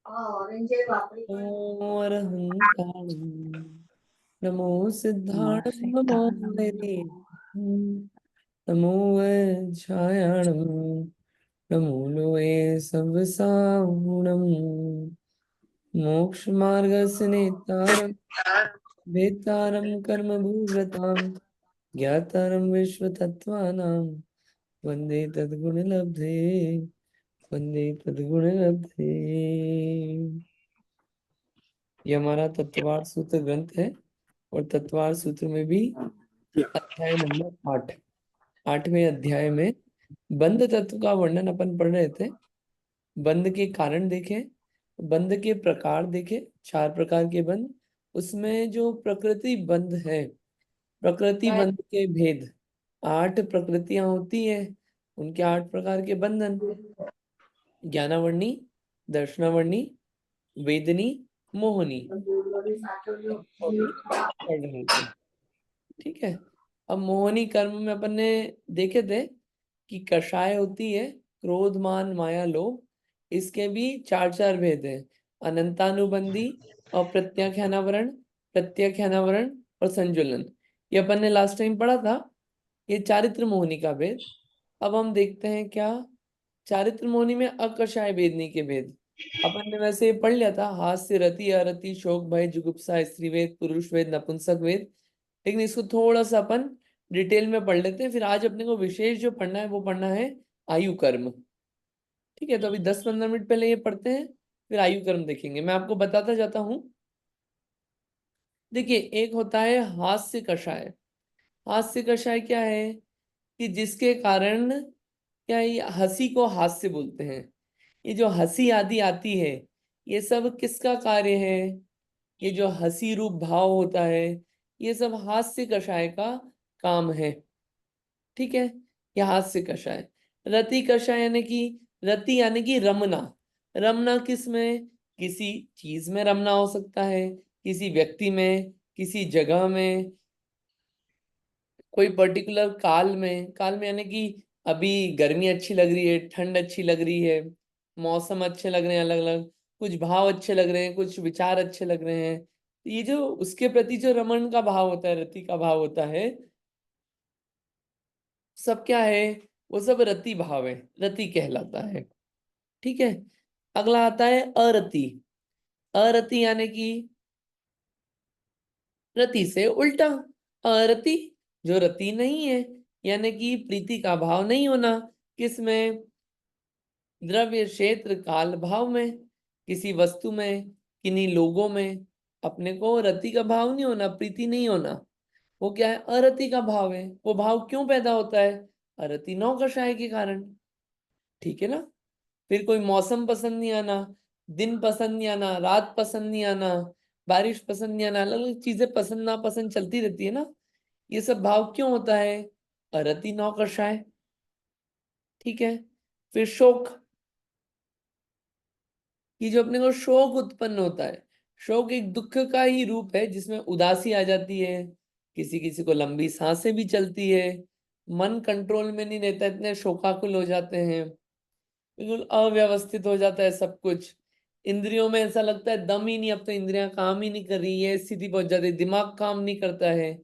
नमो अरहंताणं, नमो सिद्धाणं, नमो वैदेह्यं, नमो वैच्छायाणं, नमो लोये सवसाहुणं, मोक्षमार्गस्य नेतारं वेत्तारं कर्मभूभृतां, ज्ञातारं विश्वतत्त्वानां, वन्दे तद्गुणलब्धे, वन्दे तद्गुणलब्धे। ये हमारा तत्वार सूत्र ग्रंथ है और तत्वार सूत्र में भी अध्याय नंबर 8, 8वें अध्याय में बंध तत्व का वर्णन अपन पढ़ रहे थे। बंध के कारण देखे, बंध के प्रकार देखे, 4 प्रकार के बंध। उसमें जो प्रकृति बंध है, प्रकृति बंध के भेद, 8 प्रकृतियां होती है, उनके 8 प्रकार के बंधन, ज्ञानावर्णी, दर्शनावर्णी, वेदनी, मोहनी, अभी पढ़ रहे थे। ठीक है। अब मोहनी कर्म में अपन ने देखे थे कि कषाय होती है, क्रोध मान माया लोभ, इसके भी 4 भेद हैं, अनंतानुबंधी और प्रत्याख्यानावरण, प्रत्याख्यानावरण और संजुलन। ये अपन ने लास्ट टाइम पढ़ा था, ये चारित्र मोहनी का भेद। अब हम देखते हैं क्या चारित्र मोहनी में अकषाय भेदनी के भेद। अपन ने वैसे पढ़ लिया था, हास्य, रति, अरति, शोक, भय, जुगुप्सा, स्त्रीवेद, पुरुष वेद, नपुंसक वेद। लेकिन इसको थोड़ा सा अपन डिटेल में पढ़ लेते हैं। फिर आज अपने को विशेष जो पढ़ना है वो पढ़ना है आयु कर्म। ठीक है, तो अभी 10-15 मिनट पहले ये पढ़ते हैं, फिर आयु कर्म देखेंगे। मैं आपको बताता जाता हूं। देखिए, एक होता है हास्य कषाय। हास्य कषाय क्या है कि जिसके कारण क्या है, ये हंसी को हास्य बोलते हैं। ये जो हंसी आदि आती है, ये सब किसका कार्य है? ये जो हंसी रूप भाव होता है, ये सब हास्य कषाय का काम है। ठीक है, ये हास्य कषाय। रति कषाय यानी कि, रति यानी कि रमना। रमना किस में? किसी चीज में रमना हो सकता है, किसी व्यक्ति में, किसी जगह में, कोई पर्टिकुलर काल में। काल में यानी कि अभी गर्मी अच्छी लग रही है, ठंड अच्छी लग रही है, मौसम अच्छे लग रहे हैं, अलग अलग कुछ भाव अच्छे लग रहे हैं, कुछ विचार अच्छे लग रहे हैं। ये जो उसके प्रति जो रमण का भाव होता है, रति का भाव होता है, सब क्या है? वो सब रति भाव है, रति कहलाता है। ठीक है। अगला आता है अरति। अरति यानी कि रति से उल्टा। अरति जो रति नहीं है, यानी कि प्रीति का भाव नहीं होना। किसमें? द्रव्य क्षेत्र काल भाव में, किसी वस्तु में, किन्हीं लोगों में अपने को रति का भाव नहीं होना, प्रीति नहीं होना। वो क्या है? अरति का भाव है। वो भाव क्यों पैदा होता है? अरति नौ कषाय के कारण। ठीक है ना। फिर कोई मौसम पसंद नहीं आना, दिन पसंद नहीं आना, रात पसंद नहीं आना, बारिश पसंद नहीं आना, अलग अलग चीजें पसंद नापसंद चलती रहती है ना। ये सब भाव क्यों होता है? अरति नौ कषाय। ठीक है। फिर शोक, कि जो अपने को शोक उत्पन्न होता है। शोक एक दुख का ही रूप है, जिसमें उदासी आ जाती है, किसी किसी को लंबी सांसें भी चलती है, मन कंट्रोल में नहीं रहता, इतने शोकाकुल हो जाते हैं, बिल्कुल अव्यवस्थित हो जाता है सब कुछ। इंद्रियों में ऐसा लगता है दम ही नहीं, अब तो इंद्रियां काम ही नहीं कर रही है, स्थिति पहुंच जाती है, दिमाग काम नहीं करता है।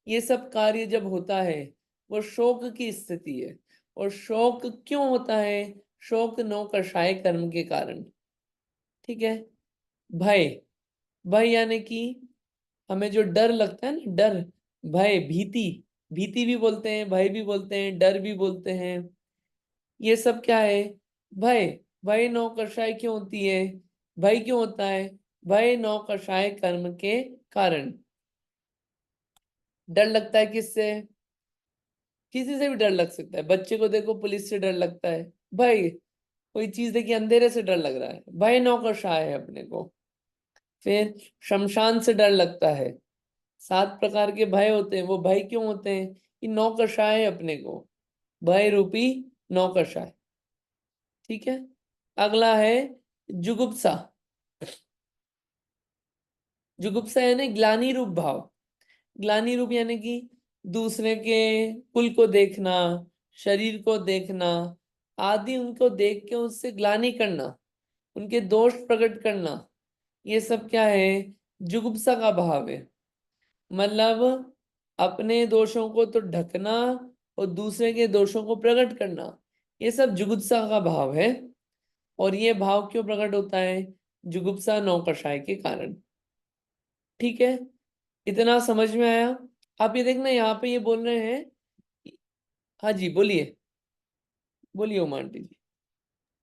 ये सब कार्य जब होता है, वो शोक की स्थिति है। और शोक क्यों होता है? शोक नौ कषाय कर्म के कारण। ठीक है। भय, भय यानी कि हमें जो डर लगता है ना, डर, भय, भीति। भीति भी बोलते हैं, भय भी बोलते हैं, डर भी बोलते हैं। ये सब क्या है? भय। भय नौ कषाय क्यों होती है? भय क्यों होता है? भय नौ कषाय कर्म के कारण। डर लगता है किससे? किसी से भी डर लग सकता है। बच्चे को देखो, पुलिस से डर लगता है, भय। कोई चीज देखिए, अंधेरे से डर लग रहा है, भय नौ कषाय है अपने को। फिर शमशान से डर लगता है। 7 प्रकार के भय होते हैं। वो भय क्यों होते हैं? कि नौ कषाय है अपने को, भय रूपी नौ कषाय। ठीक है। अगला है जुगुप्सा। जुगुप्सा यानी ग्लानि रूप भाव। ग्लानि रूप यानी कि दूसरे के कुल को देखना, शरीर को देखना आदि, उनको देख के उससे ग्लानि करना, उनके दोष प्रकट करना, ये सब क्या है? जुगुप्सा का भाव है। मतलब अपने दोषों को तो ढकना और दूसरे के दोषों को प्रकट करना, ये सब जुगुप्सा का भाव है। और ये भाव क्यों प्रकट होता है? जुगुप्सा नौकषाय के कारण। ठीक है, इतना समझ में आया? आप ये देखना यहाँ पे ये बोल रहे हैं। हाँ जी, बोलिए बोलिए उमा आंटी जी।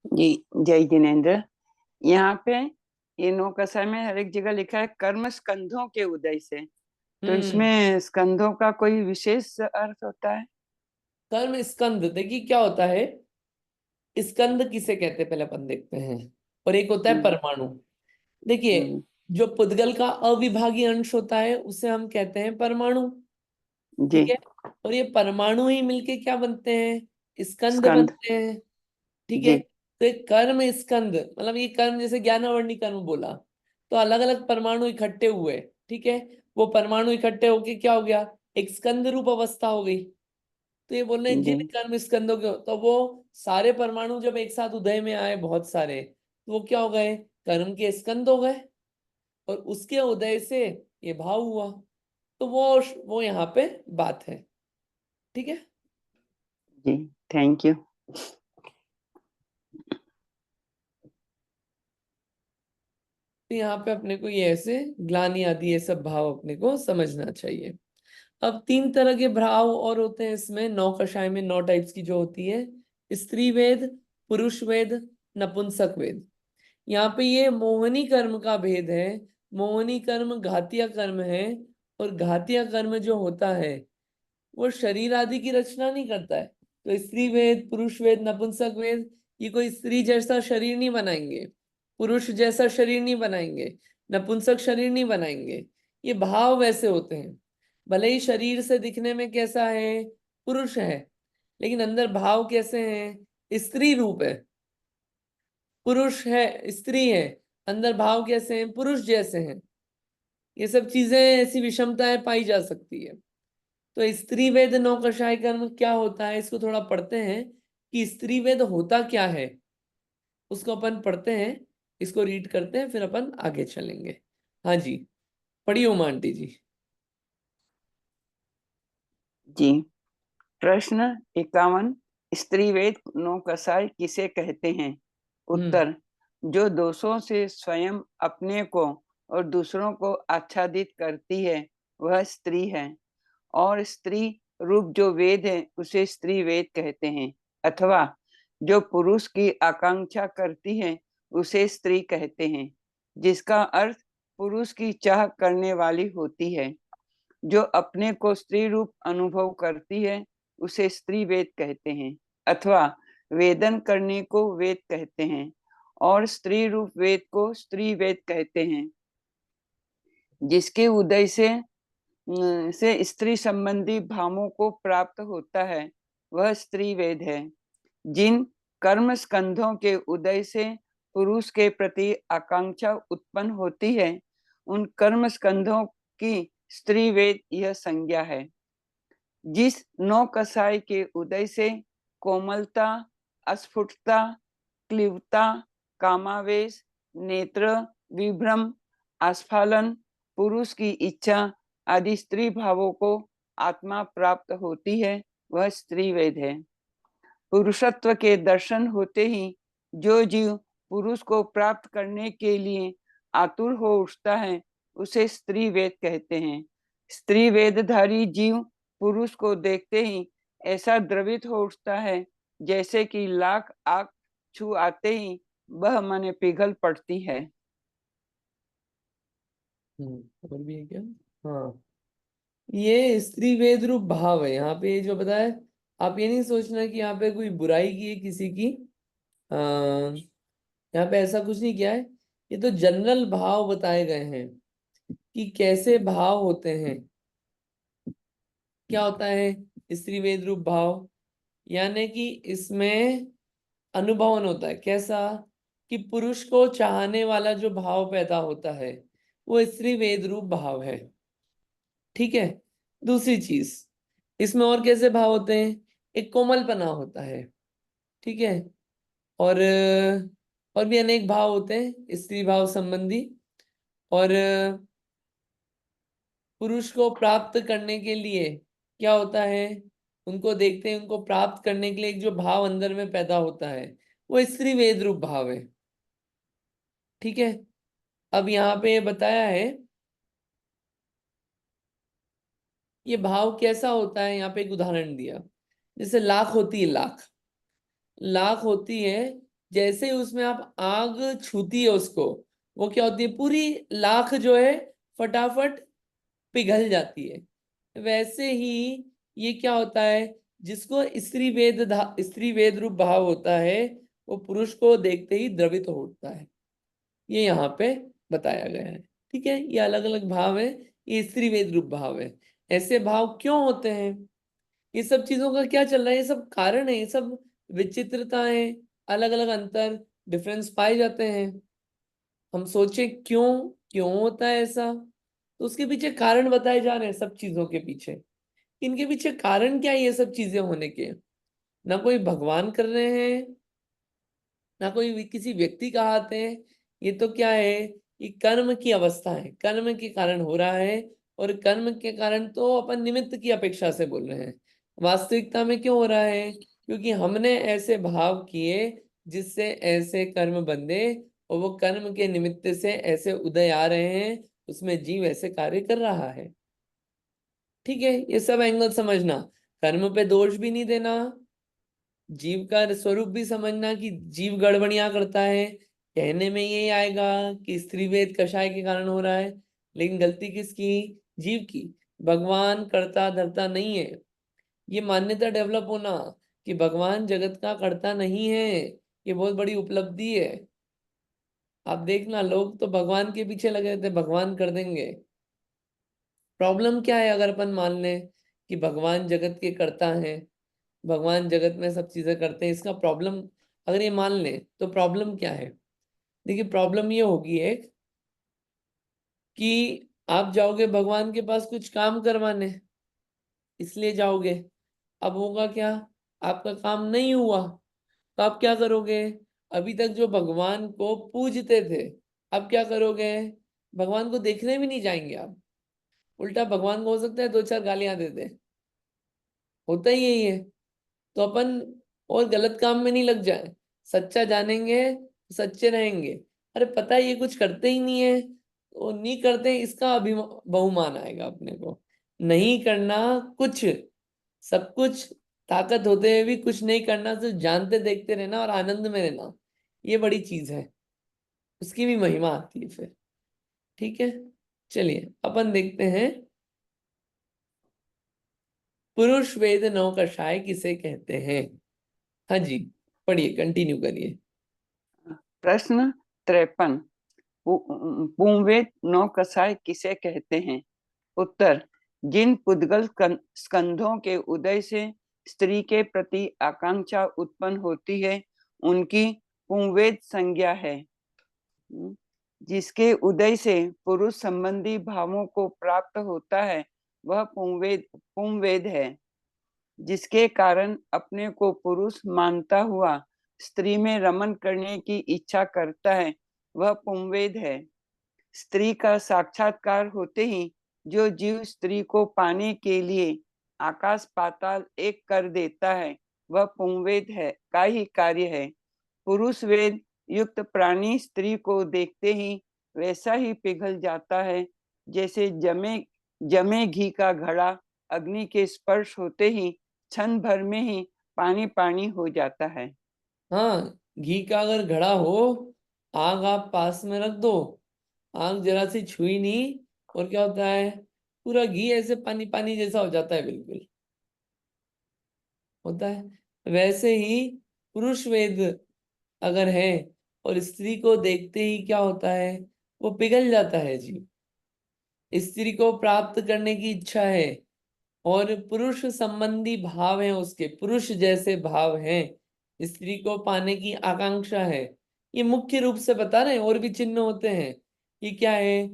जी, जय जिनेन्द्र। यहाँ पे ये नौकसा में हर एक जगह लिखा है कर्म स्कंधों के उदय से। तो हम्म। इसमें स्कंधों का कोई विशेष अर्थ होता है? कर्म स्कंद, देखिए क्या होता है। स्कंद किसे कहते हैं पहले अपन देखते हैं। और एक होता है हम्म, परमाणु। देखिए, हम्म, जो पुद्गल का अविभागी अंश होता है उसे हम कहते हैं परमाणु। जी। ठीक है। और ये परमाणु ही मिलके क्या बनते हैं? स्कंद स्कंध। बनते हैं। ठीक है। जी, तो एक कर्म स्कंद मतलब ये कर्म, जैसे ज्ञानावर्णी कर्म बोला, तो अलग अलग परमाणु इकट्ठे हुए। ठीक है। वो परमाणु इकट्ठे होके क्या हो गया? एक स्कंद रूप अवस्था हो गई। तो ये बोल रहे हैं जी, जिन कर्म स्कंदों के, तो वो सारे परमाणु जब एक साथ उदय में आए बहुत सारे, तो वो क्या हो गए? कर्म के स्कंद हो गए। और उसके उदय से ये भाव हुआ। तो वो यहाँ पे बात है। ठीक है। जी। Thank you. तो यहाँ पे अपने को ये ऐसे ग्लानि आदि ये सब भाव अपने को समझना चाहिए। अब तीन तरह के भाव और होते हैं इसमें, नौ कषाय में 9 टाइप्स की जो होती है। स्त्री वेद, पुरुष वेद, नपुंसक वेद। यहाँ पे ये मोहनी कर्म का भेद है। मोहनी कर्म घातीय कर्म है। और घातीय कर्म जो होता है वो शरीर आदि की रचना नहीं करता है। तो स्त्री वेद, पुरुष वेद, नपुंसक वेद, ये कोई स्त्री जैसा शरीर नहीं बनाएंगे, पुरुष जैसा शरीर नहीं बनाएंगे, नपुंसक शरीर नहीं बनाएंगे। ये भाव वैसे होते हैं। भले ही शरीर से दिखने में कैसा है? पुरुष है। लेकिन अंदर भाव कैसे हैं? स्त्री रूप है। पुरुष है, स्त्री है, अंदर भाव कैसे हैं? पुरुष जैसे हैं। ये सब चीजें, ऐसी विषमताएं पाई जा सकती है। तो स्त्री वेद नौ कषाय कर्म क्या होता है, इसको थोड़ा पढ़ते हैं कि स्त्री वेद होता क्या है। उसको अपन पढ़ते हैं, इसको रीड करते हैं, फिर अपन आगे चलेंगे। हाँ जी, पढ़िए उमा आंटी जी। जी। प्रश्न 51। स्त्रीवेद नौकसाई किसे कहते हैं? हम्म। उत्तर: जो दोषों से स्वयं अपने को और दूसरों को आच्छादित करती है वह स्त्री है। और स्त्री रूप जो वेद है उसे स्त्री वेद कहते हैं। अथवा जो पुरुष की आकांक्षा करती है उसे स्त्री कहते हैं, जिसका अर्थ पुरुष की चाह करने वाली होती है। जो अपने को स्त्री रूप अनुभव करती है उसे स्त्री वेद कहते हैं। अथवा वेदन करने को वेद कहते हैं और स्त्री रूप वेद को स्त्री वेद कहते हैं। जिसके उदय से स्त्री संबंधी भावों को प्राप्त होता है वह स्त्री वेद है। जिन कर्म स्कंधों के उदय से पुरुष के प्रति आकांक्षा उत्पन्न होती है उन कर्म स्कंधों की स्त्री वेद यह संज्ञा है। जिस नौ कसाई के उदय से कोमलता, अस्फुटता, क्लीवता, कामावेश, नेत्र विभ्रम, आस्फालन, पुरुष की इच्छा आदि स्त्री भावों को आत्मा प्राप्त होती है वह स्त्री वेद है। पुरुषत्व के दर्शन होते ही जो जीव पुरुष को प्राप्त करने के लिए आतुर हो उठता है उसे स्त्री वेद कहते हैं। स्त्री वेदधारी जीव पुरुष को देखते ही ऐसा द्रवित हो उठता है जैसे कि लाख आग छू आते ही वह मन पिघल पड़ती है। और भी है क्या? हाँ, ये स्त्री वेद रूप भाव है यहाँ पे जो बताया। आप ये नहीं सोचना कि यहाँ पे कोई बुराई की है किसी की। आ, यहाँ पे ऐसा कुछ नहीं किया है। ये तो जनरल भाव बताए गए हैं कि कैसे भाव होते हैं। क्या होता है स्त्री वेद रूप भाव? यानी कि इसमें अनुभवन होता है कैसा? कि पुरुष को चाहने वाला जो भाव पैदा होता है वो स्त्री वेद रूप भाव है। ठीक है। दूसरी चीज, इसमें और कैसे भाव होते हैं? एक कोमलपना होता है। ठीक है। और और भी अनेक भाव होते हैं स्त्री भाव संबंधी। और पुरुष को प्राप्त करने के लिए क्या होता है, उनको देखते हैं, उनको प्राप्त करने के लिए एक जो भाव अंदर में पैदा होता है वो स्त्री वेद रूप भाव है। ठीक है। अब यहाँ पे बताया है ये भाव कैसा होता है, यहाँ पे एक उदाहरण दिया। जैसे लाख होती है, लाख लाख होती है, जैसे ही उसमें आप आग छूती है उसको, वो क्या होती है, पूरी लाख जो है फटाफट पिघल जाती है। वैसे ही ये क्या होता है, जिसको स्त्री वेद रूप भाव होता है, वो पुरुष को देखते ही द्रवित हो उठता है। ये यहाँ पे बताया गया है। ठीक है, ये अलग अलग भाव है, ये स्त्री वेद रूप भाव है। ऐसे भाव क्यों होते हैं, ये सब चीजों का क्या चल रहा है, ये सब कारण है, ये सब विचित्रताएं, अलग अलग अंतर, डिफरेंस पाए जाते हैं। हम सोचे क्यों, क्यों होता है ऐसा, तो उसके पीछे कारण बताए जा रहे हैं सब चीजों के पीछे। इनके पीछे कारण क्या है ये सब चीजें होने के, ना कोई भगवान कर रहे हैं, ना कोई किसी व्यक्ति का हाथ है। ये तो क्या है, ये कर्म की अवस्था है, कर्म के कारण हो रहा है। और कर्म के कारण तो अपन निमित्त की अपेक्षा से बोल रहे हैं। वास्तविकता में क्यों हो रहा है, क्योंकि हमने ऐसे भाव किए जिससे ऐसे कर्म बंधे, और वो कर्म के निमित्त से ऐसे उदय आ रहे हैं, उसमें जीव ऐसे कार्य कर रहा है। ठीक है, ये सब एंगल समझना, कर्म पे दोष भी नहीं देना, जीव का स्वरूप भी समझना कि जीव गड़बड़ियां करता है। कहने में यही आएगा कि स्त्रीवेद कषाय के कारण हो रहा है, लेकिन गलती किसकी, जीव की। भगवान करता धरता नहीं है, ये मान्यता डेवलप होना कि भगवान जगत का करता नहीं है, ये बहुत बड़ी उपलब्धि है। आप देखना, लोग तो भगवान के पीछे लगे रहते हैं, भगवान कर देंगे। प्रॉब्लम क्या है अगर अपन मान लें कि भगवान जगत के करता है, भगवान जगत में सब चीजें करते हैं, इसका प्रॉब्लम अगर ये मान लें तो प्रॉब्लम क्या है। देखिए, प्रॉब्लम ये होगी एक कि आप जाओगे भगवान के पास कुछ काम करवाने, इसलिए जाओगे। अब होगा क्या, आपका काम नहीं हुआ, तो आप क्या करोगे, अभी तक जो भगवान को पूजते थे, अब क्या करोगे, भगवान को देखने भी नहीं जाएंगे आप। उल्टा भगवान को हो सकता है दो चार गालियां दे दे, होता ही यही है। तो अपन और गलत काम में नहीं लग जाए, सच्चा जानेंगे, सच्चे रहेंगे। अरे पता है ये कुछ करते ही नहीं है, वो नहीं करते, इसका बहुमान आएगा अपने को। नहीं करना कुछ, सब कुछ ताकत होते हुए भी कुछ नहीं करना, सिर्फ जानते देखते रहना और आनंद में रहना, ये बड़ी चीज है, उसकी भी महिमा आती है फिर। ठीक है, चलिए अपन देखते हैं, पुरुष वेद नौ कषाय किसे कहते हैं। हाँ जी, पढ़िए, कंटिन्यू करिए। प्रश्न 53। पुंवेद नौ कसाय किसे कहते हैं? उत्तर: जिन पुद्गल स्कंधों के उदय से स्त्री के प्रति आकांक्षा उत्पन्न होती है, उनकी पुंवेद संज्ञा है। जिसके उदय से पुरुष संबंधी भावों को प्राप्त होता है, वह पुंवेद है। जिसके कारण अपने को पुरुष मानता हुआ स्त्री में रमन करने की इच्छा करता है, वह पुंवेद है। स्त्री का साक्षात्कार होते ही जो जीव स्त्री को पाने के लिए आकाश पाताल एक कर देता है, वह पुंवेद है का ही कार्य है। पुरुष वेद युक्त प्राणी स्त्री को देखते ही वैसा ही पिघल जाता है, जैसे जमे जमे घी का घड़ा अग्नि के स्पर्श होते ही क्षण भर में ही पानी पानी हो जाता है। हाँ, घी का अगर घड़ा हो, आग आप पास में रख दो, आग जरा सी छुई नहीं, और क्या होता है, पूरा घी ऐसे पानी पानी जैसा हो जाता है, बिल्कुल होता है। वैसे ही पुरुष वेद अगर है, और स्त्री को देखते ही क्या होता है, वो पिघल जाता है जी। स्त्री को प्राप्त करने की इच्छा है, और पुरुष संबंधी भाव है, उसके पुरुष जैसे भाव हैं, स्त्री को पाने की आकांक्षा है। ये मुख्य रूप से बता रहे हैं, और भी चिन्ह होते हैं। ये क्या है,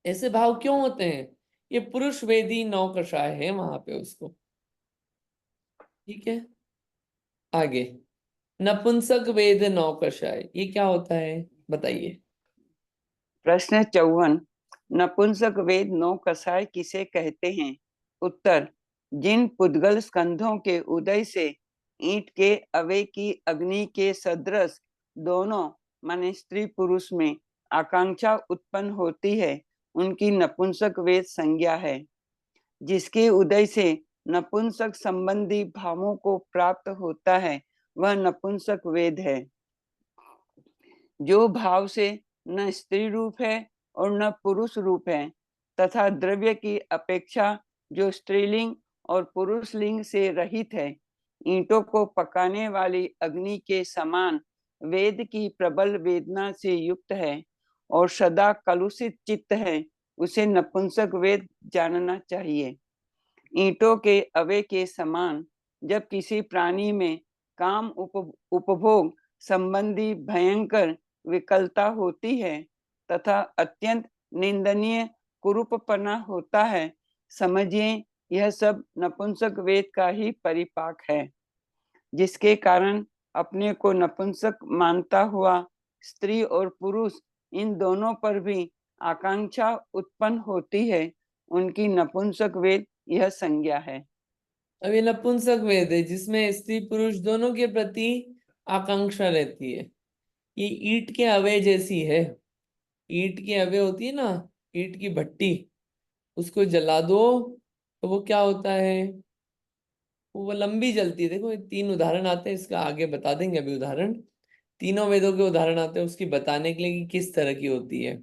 ऐसे भाव क्यों होते हैं, ये पुरुष वेदी नौकषाय है वहां पे उसको। ठीक है, आगे। नपुंसक वेद नौकषाय, ये क्या होता है बताइए। प्रश्न 54। नपुंसक वेद नौ कसाय किसे कहते हैं? उत्तर, जिन पुद्गल स्कंधों के उदय से ईंट के अवे की अग्नि के सदृश दोनों माने स्त्री पुरुष में आकांक्षा उत्पन्न होती है, उनकी नपुंसक वेद संज्ञा है। जिसके उदय से नपुंसक संबंधी भावों को प्राप्त होता है, वह नपुंसक वेद है। जो भाव से न स्त्री रूप है और न पुरुष रूप है, तथा द्रव्य की अपेक्षा जो स्त्रीलिंग और पुरुष लिंग से रहित है, ईंटों को पकाने वाली अग्नि के समान वेद की प्रबल वेदना से युक्त है और सदा कलुषित चित्त है, उसे नपुंसक वेद जानना चाहिए। ईंटों के अवे के समान जब किसी प्राणी में काम उपभोग संबंधी भयंकर विकलता होती है तथा अत्यंत निंदनीय कुरूपपना होता है, समझिए यह सब नपुंसक वेद का ही परिपाक है। जिसके कारण अपने को नपुंसक मानता हुआ स्त्री और पुरुष इन दोनों पर भी आकांक्षा उत्पन्न होती है, उनकी नपुंसक वेद यह संज्ञा है। अब ये नपुंसक वेद है जिसमें स्त्री पुरुष दोनों के प्रति आकांक्षा रहती है। ये ईंट के अवय जैसी है। ईंट की अवय होती है ना, ईंट की भट्टी, उसको जला दो तो वो क्या होता है, वो लंबी जलती है। देखो ये 3 उदाहरण आते हैं, इसका आगे बता देंगे अभी उदाहरण। तीनों वेदों के उदाहरण आते हैं उसकी बताने के लिए कि किस तरह की होती है।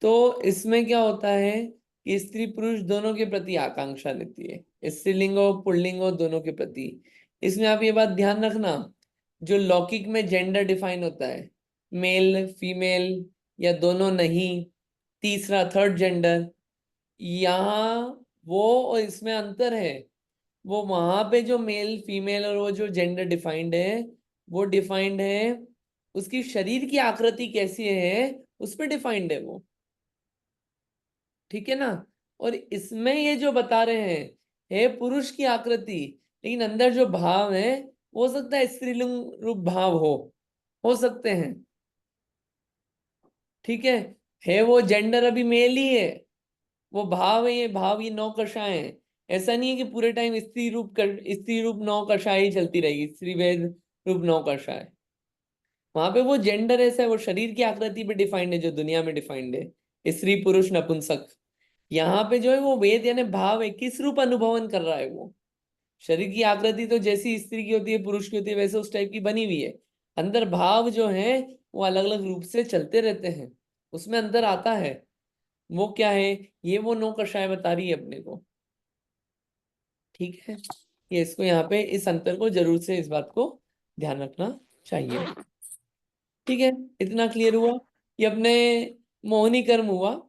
तो इसमें क्या होता है कि स्त्री पुरुष दोनों के प्रति आकांक्षा रहती है, स्त्रीलिंग और पुल्लिंग दोनों के प्रति। इसमें आप ये बात ध्यान रखना, जो लौकिक में जेंडर डिफाइन होता है, मेल फीमेल या दोनों नहीं, तीसरा थर्ड जेंडर, यहाँ वो और इसमें अंतर है। वो वहां पे जो मेल फीमेल और वो जो जेंडर डिफाइंड है, वो डिफाइंड है उसकी शरीर की आकृति कैसी है उस पर डिफाइंड है वो, ठीक है ना। और इसमें ये जो बता रहे हैं है पुरुष की आकृति, लेकिन अंदर जो भाव है हो सकता है स्त्रीलिंग रूप भाव हो सकते हैं, ठीक है वो जेंडर अभी मेल ही है, वो भाव है, ये भाव ये नौकरशाएं हैं। ऐसा नहीं है कि पूरे टाइम स्त्री रूप नौकरशाएं ही चलती रहेगी, स्त्री वेद रूप नौकरशाएं। वहां पे वो जेंडर ऐसा है, वो शरीर की आकृति पे डिफाइंड है जो दुनिया में डिफाइंड है, स्त्री पुरुष नपुंसक। यहाँ पे जो है वो वेद यानी भाव है, किस रूप अनुभवन कर रहा है वो। शरीर की आकृति तो जैसी स्त्री की होती है पुरुष की होती है वैसे उस टाइप की बनी हुई है, अंदर भाव जो है वो अलग अलग रूप से चलते रहते हैं, उसमें अंदर आता है। वो क्या है, ये वो नौ कषाय बता रही है अपने को, ठीक है। ये इसको यहाँ पे इस अंतर को जरूर से इस बात को ध्यान रखना चाहिए, ठीक है। इतना क्लियर हुआ। ये अपने मोहिनी कर्म हुआ।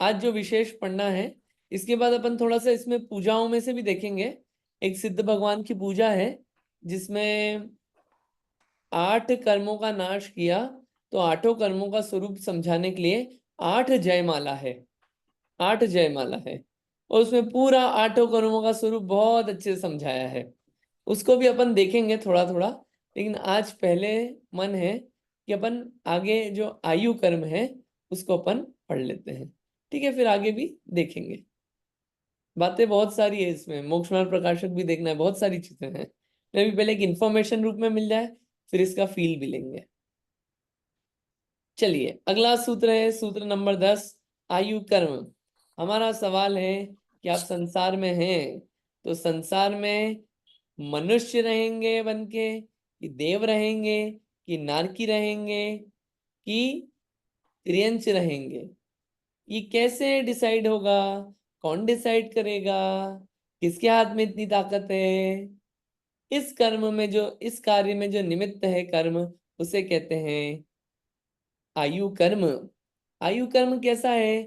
आज जो विशेष पढ़ना है, इसके बाद अपन थोड़ा सा इसमें पूजाओं में से भी देखेंगे। एक सिद्ध भगवान की पूजा है जिसमें 8 कर्मों का नाश किया, तो 8 कर्मों का स्वरूप समझाने के लिए 8 जयमाला है, 8 जयमाला है। और उसमें पूरा 8 कर्मों का स्वरूप बहुत अच्छे से समझाया है। उसको भी अपन देखेंगे थोड़ा थोड़ा, लेकिन आज पहले मन है कि अपन आगे जो आयु कर्म है उसको अपन पढ़ लेते हैं, ठीक है। फिर आगे भी देखेंगे, बातें बहुत सारी है इसमें, मोक्ष मार्ग प्रकाशक भी देखना है, बहुत सारी चीजें हैं। मैं भी पहले एक इंफॉर्मेशन रूप में मिल जाए, फिर इसका फील भी लेंगे। चलिए अगला सूत्र है सूत्र नंबर 10, आयु कर्म। हमारा सवाल है कि आप संसार में हैं तो संसार में मनुष्य रहेंगे बन के, कि देव रहेंगे, कि नारकी रहेंगे, कि त्रियंच रहेंगे, ये कैसे डिसाइड होगा, कौन डिसाइड करेगा, किसके हाथ में इतनी ताकत है। इस कर्म में जो इस कार्य में जो निमित्त है कर्म, उसे कहते हैं आयु कर्म। आयु कर्म कैसा है,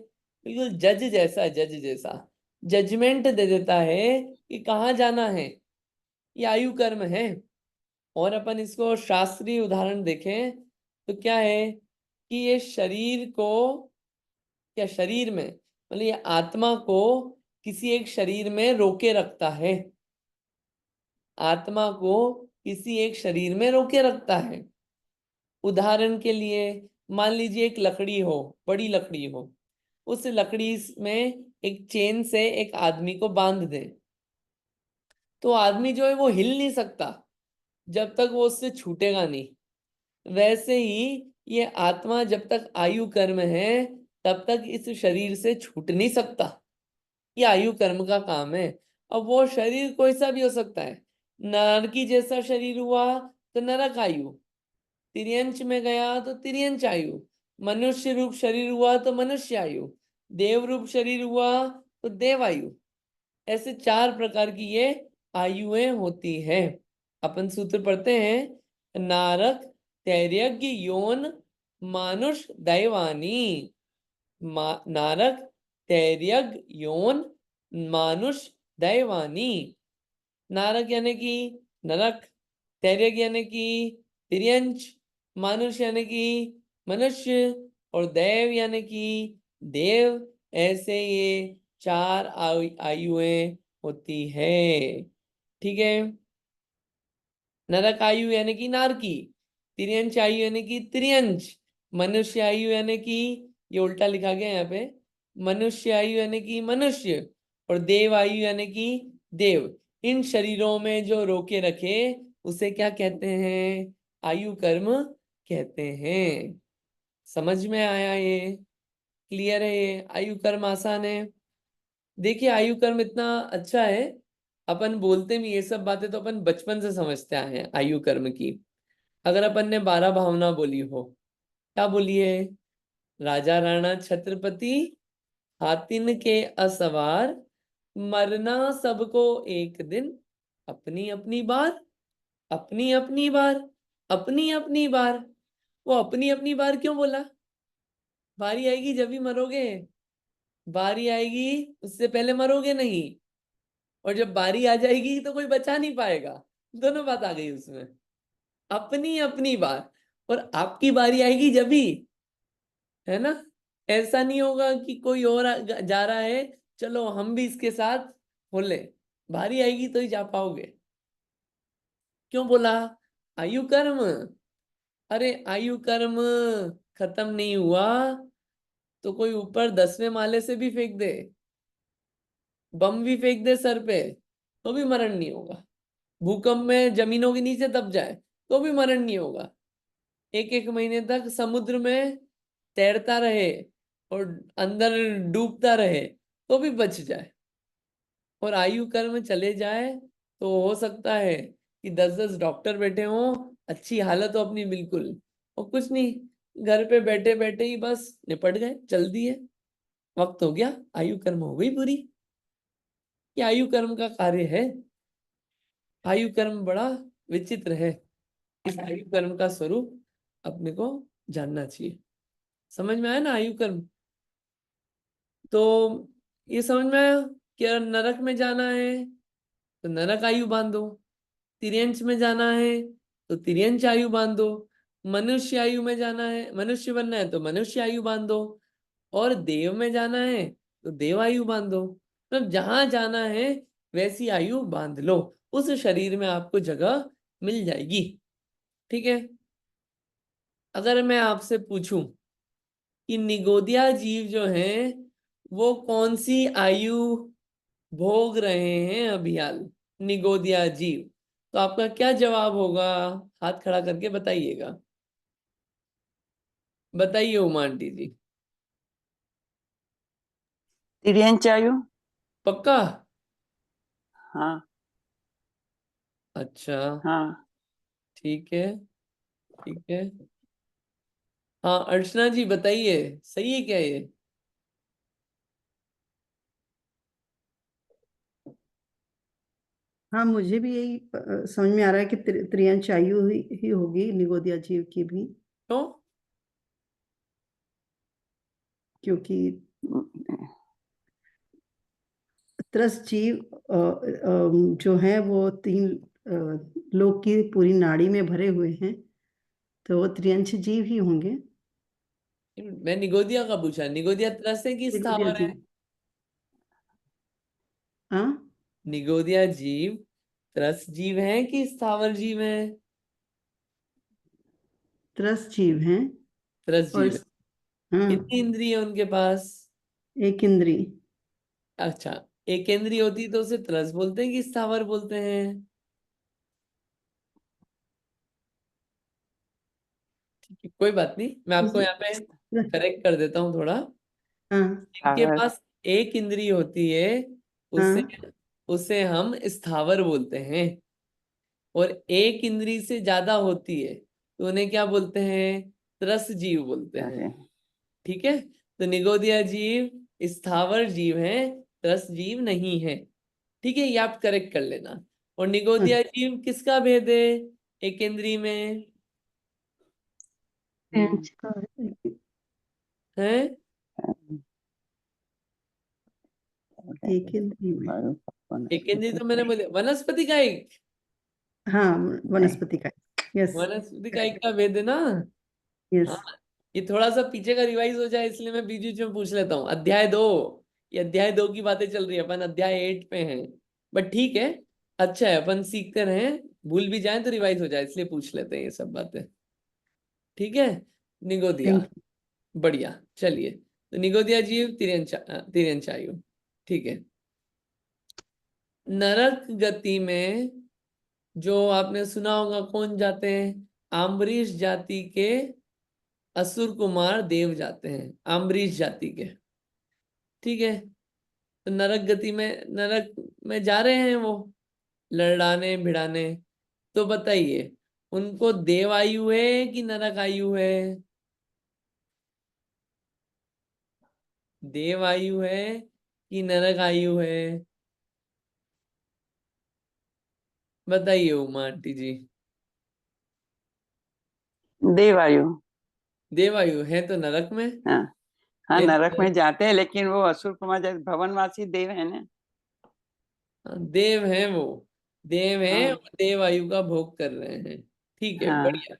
बिल्कुल जज जैसा, जज जैसा जजमेंट दे देता है कि कहाँ जाना है, ये आयु कर्म है। और अपन इसको शास्त्रीय उदाहरण देखें तो क्या है कि ये शरीर को, क्या शरीर में मतलब ये आत्मा को किसी एक शरीर में रोके रखता है, आत्मा को किसी एक शरीर में रोके रखता है। उदाहरण के लिए मान लीजिए एक लकड़ी हो, बड़ी लकड़ी हो, उस लकड़ी में एक चेन से एक आदमी को बांध दे, तो आदमी जो है वो हिल नहीं सकता जब तक वो उससे छूटेगा नहीं। वैसे ही ये आत्मा जब तक आयु कर्म है तब तक इस शरीर से छूट नहीं सकता। ये आयु कर्म का काम है। अब वो शरीर कोई सा भी हो सकता है। नरकी जैसा शरीर हुआ तो नरक आयु, तिर्यंच में गया तो तिर्यंच आयु, मनुष्य रूप शरीर हुआ तो मनुष्य आयु, देव रूप शरीर हुआ तो देव आयु। ऐसे 4 प्रकार की ये आयुएं होती है। अपन सूत्र पढ़ते हैं, नारक तैर्यज्ञ योन मानुष दैवानी। नारक तैर्यज्ञ योन मानुष दैवानी। नारक यानी कि नरक, तैर्यज्ञ यानी कि तिर्यंच, मानुष यानी कि मनुष्य, और दैव यानी कि देव। ऐसे ये 4 आयुएं होती है। ठीक है। नरक आयु यानी कि नारकी, तिर्यंच आयु यानी कि तिर्यंच, मनुष्य आयु यानी कि, ये उल्टा लिखा गया यहाँ पे, मनुष्य आयु यानी कि मनुष्य, और देव आयु यानी कि देव। इन शरीरों में जो रोके रखे उसे क्या कहते हैं? आयु कर्म कहते हैं। समझ में आया? ये क्लियर है? ये आयु कर्म आसान है। देखिए आयु कर्म इतना अच्छा है, अपन बोलते भी ये सब बातें तो अपन बचपन से समझते आए हैं आयु कर्म की। अगर अपन ने 12 भावना बोली हो, क्या बोली है? राजा राणा छत्रपति, हातिन के असवार, मरना सबको एक दिन, अपनी अपनी बार, अपनी अपनी बार, अपनी अपनी बार। वो अपनी अपनी बार क्यों बोला? बारी आएगी जब भी मरोगे, बारी आएगी उससे पहले मरोगे नहीं, और जब बारी आ जाएगी तो कोई बचा नहीं पाएगा। दोनों बात आ गई उसमें। अपनी अपनी बार, और आपकी बारी आएगी जब भी, है ना? ऐसा नहीं होगा कि कोई और जा रहा है, चलो हम भी इसके साथ हो ले। बारी आएगी तो ही जा पाओगे। क्यों बोला? आयु कर्म। अरे आयु कर्म खत्म नहीं हुआ तो कोई ऊपर 10वें माले से भी फेंक दे, बम भी फेंक दे सर पे, तो भी मरण नहीं होगा। भूकंप में जमीनों के नीचे दब जाए तो भी मरण नहीं होगा। 1 1 महीने तक समुद्र में तैरता रहे और अंदर डूबता रहे तो भी बच जाए, और आयु कर्म चले जाए तो हो सकता है कि 10 10 डॉक्टर बैठे हों, अच्छी हालत हो अपनी बिल्कुल, और कुछ नहीं, घर पे बैठे बैठे ही बस निपट गए, जल्दी है, वक्त हो गया, आयु कर्म हो गई पूरी। ये आयु कर्म का कार्य है। आयु कर्म बड़ा विचित्र है। इस आयु कर्म का स्वरूप अपने को जानना चाहिए। समझ में आया ना आयु कर्म? तो ये समझ में आया कि नरक में जाना है तो नरक आयु बांधो, तिर्यंच में जाना है तो तिर्यंच आयु बांधो, मनुष्य आयु में जाना है, मनुष्य बनना है तो मनुष्य आयु बांधो, और देव में जाना है तो देव आयु बांधो। मतलब जहां जाना है वैसी आयु बांध लो, उस शरीर में आपको जगह मिल जाएगी। ठीक है। अगर मैं आपसे पूछूं कि निगोदिया जीव जो हैं वो कौन सी आयु भोग रहे हैं अभियाल, निगोदिया जीव, तो आपका क्या जवाब होगा? हाथ खड़ा करके बताइएगा। बताइए उमा आंटी जी। तिर्यंच आयु। पक्का? हाँ। अच्छा। हाँ। ठीक है। ठीक है। हाँ अर्चना जी बताइए, सही है क्या ये? हाँ, मुझे भी यही समझ में आ रहा है कि त्रियंच आयु ही होगी निगोदिया जीव की भी, क्यों? क्योंकि त्रस जीव जो है वो 3 लोक की पूरी नाड़ी में भरे हुए हैं, तो वो त्रियंच जीव ही होंगे। मैं निगोदिया का पूछा, निगोदिया त्रस है कि निगोदिया स्थावर है? जीव। हाँ। निगोदिया जीव त्रस जीव हैं कि स्थावर जीव हैं? त्रस जीव हैं। त्रस और जीव है। हाँ, कितनी इंद्रिय है उनके पास? एक इंद्री। अच्छा, एक इंद्रिय होती तो उसे त्रस बोलते हैं कि स्थावर बोलते हैं? ठीक है, कोई बात नहीं, मैं आपको यहाँ पे करेक्ट कर देता हूँ थोड़ा। हाँ इनके स्थावर। पास एक इंद्रिय होती है, उसे हाँ उसे हम स्थावर बोलते हैं। और एक इंद्रिय से ज्यादा होती है तो उन्हें क्या बोलते हैं? त्रस जीव बोलते हैं। अरे, ठीक है, तो निगोदिया जीव स्थावर जीव है, त्रस जीव नहीं है। ठीक है, ये आप करेक्ट कर लेना। और निगोदिया जीव किसका भेद है एक इंद्रिय में? है एक इंद्री में। एक इंद्रिय तो मैंने बोले वनस्पति का एक, हाँ, वनस्पति का। यस। वनस्पति का एक का भेद है ना। यस। हाँ, ये थोड़ा सा पीछे का रिवाइज हो जाए इसलिए मैं बीच बीच में पूछ लेता हूँ। अध्याय 2, ये अध्याय 2 की बातें चल रही है, अपन अध्याय 8 पे हैं। बट ठीक है, अच्छा है, अपन सीखते रहे, भूल भी जाए तो रिवाइज हो जाए, इसलिए पूछ लेते हैं ये सब बातें। ठीक है, निगोदिया, थैंक बढ़िया। चलिए, तो निगोदिया जीव तिर्यंचायु। ठीक है, नरक गति में जो आपने सुना होगा कौन जाते हैं? अम्बरीश जाति के असुर कुमार देव जाते हैं, अम्बरीश जाति के। ठीक है, तो नरक गति में, नरक में जा रहे हैं वो लड़ाने भिड़ाने। तो बताइए, उनको देव आयु है कि नरक आयु है? देव आयु है कि नरक आयु है? बताइए उमा आंटी जी। देवायु। देव आयु है तो नरक में। हाँ हाँ, है नरक तो में जाते हैं, लेकिन वो असुर कुमार जैसे भवनवासी देव है ना। देव है वो, देव है हाँ और देव आयु का भोग कर रहे हैं। ठीक है, हाँ। बढ़िया।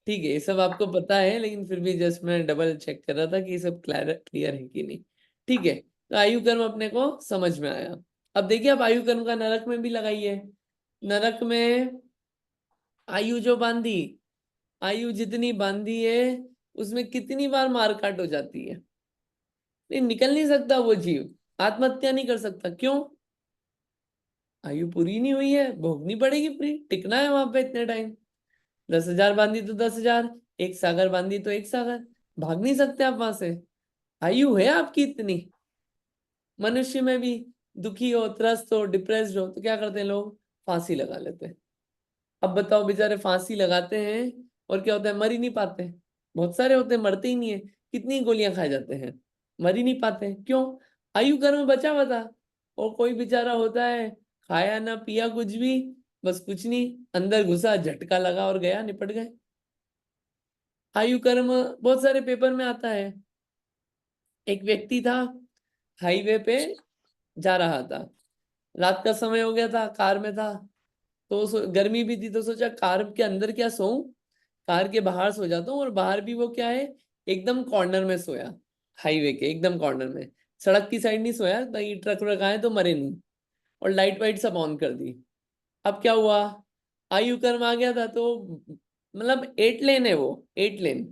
ठीक है, ये सब आपको पता है, लेकिन फिर भी जस्ट मैं डबल चेक कर रहा था कि ये सब क्लियर है कि नहीं। ठीक है, तो आयु कर्म अपने को समझ में आया। अब देखिए, आप आयु कर्म का नरक में भी लगाइए। नरक में आयु जो बांधी, आयु जितनी बांधी है उसमें कितनी बार मार काट हो जाती है? नहीं, निकल नहीं सकता वो जीव, आत्महत्या नहीं कर सकता। क्यों? आयु पूरी नहीं हुई है, भोगनी पड़ेगी पूरी, टिकना है वहां पे इतने टाइम। 10,000 बांधी तो 10,000, एक सागर बांधी तो एक सागर, भाग नहीं सकते आप वहां से। आयु है आपकी इतनी। मनुष्य में भी दुखी हो, त्रस्त हो, डिप्रेस्ड हो तो क्या करते हैं लोग? फांसी लगा लेते हैं। अब बताओ, बेचारे फांसी लगाते हैं और क्या होता है? मर ही नहीं पाते। बहुत सारे होते हैं मरते ही नहीं है, कितनी गोलियां खाए जाते हैं, मर ही नहीं पाते। क्यों? आयु कर्म बचा हुआ था। और कोई बेचारा होता है, खाया ना पिया कुछ भी, बस कुछ नहीं, अंदर घुसा, झटका लगा और गया, निपट गए। आयु कर्म बहुत सारे पेपर में आता है। एक व्यक्ति था, हाईवे पे जा रहा था, रात का समय हो गया था, कार में था। तो गर्मी भी थी तो सोचा कार के अंदर क्या सोऊं, कार के बाहर सो जाता हूँ। और बाहर भी वो क्या है, एकदम कॉर्नर में सोया, हाईवे के एकदम कॉर्नर में, सड़क की साइड नहीं सोया ताकि ट्रक व्रक आए तो मरे नहीं। और लाइट वाइट सब ऑन कर दी। अब क्या हुआ, आयु कर्म आ गया था तो, मतलब 8 लेन है वो, 8 लेन,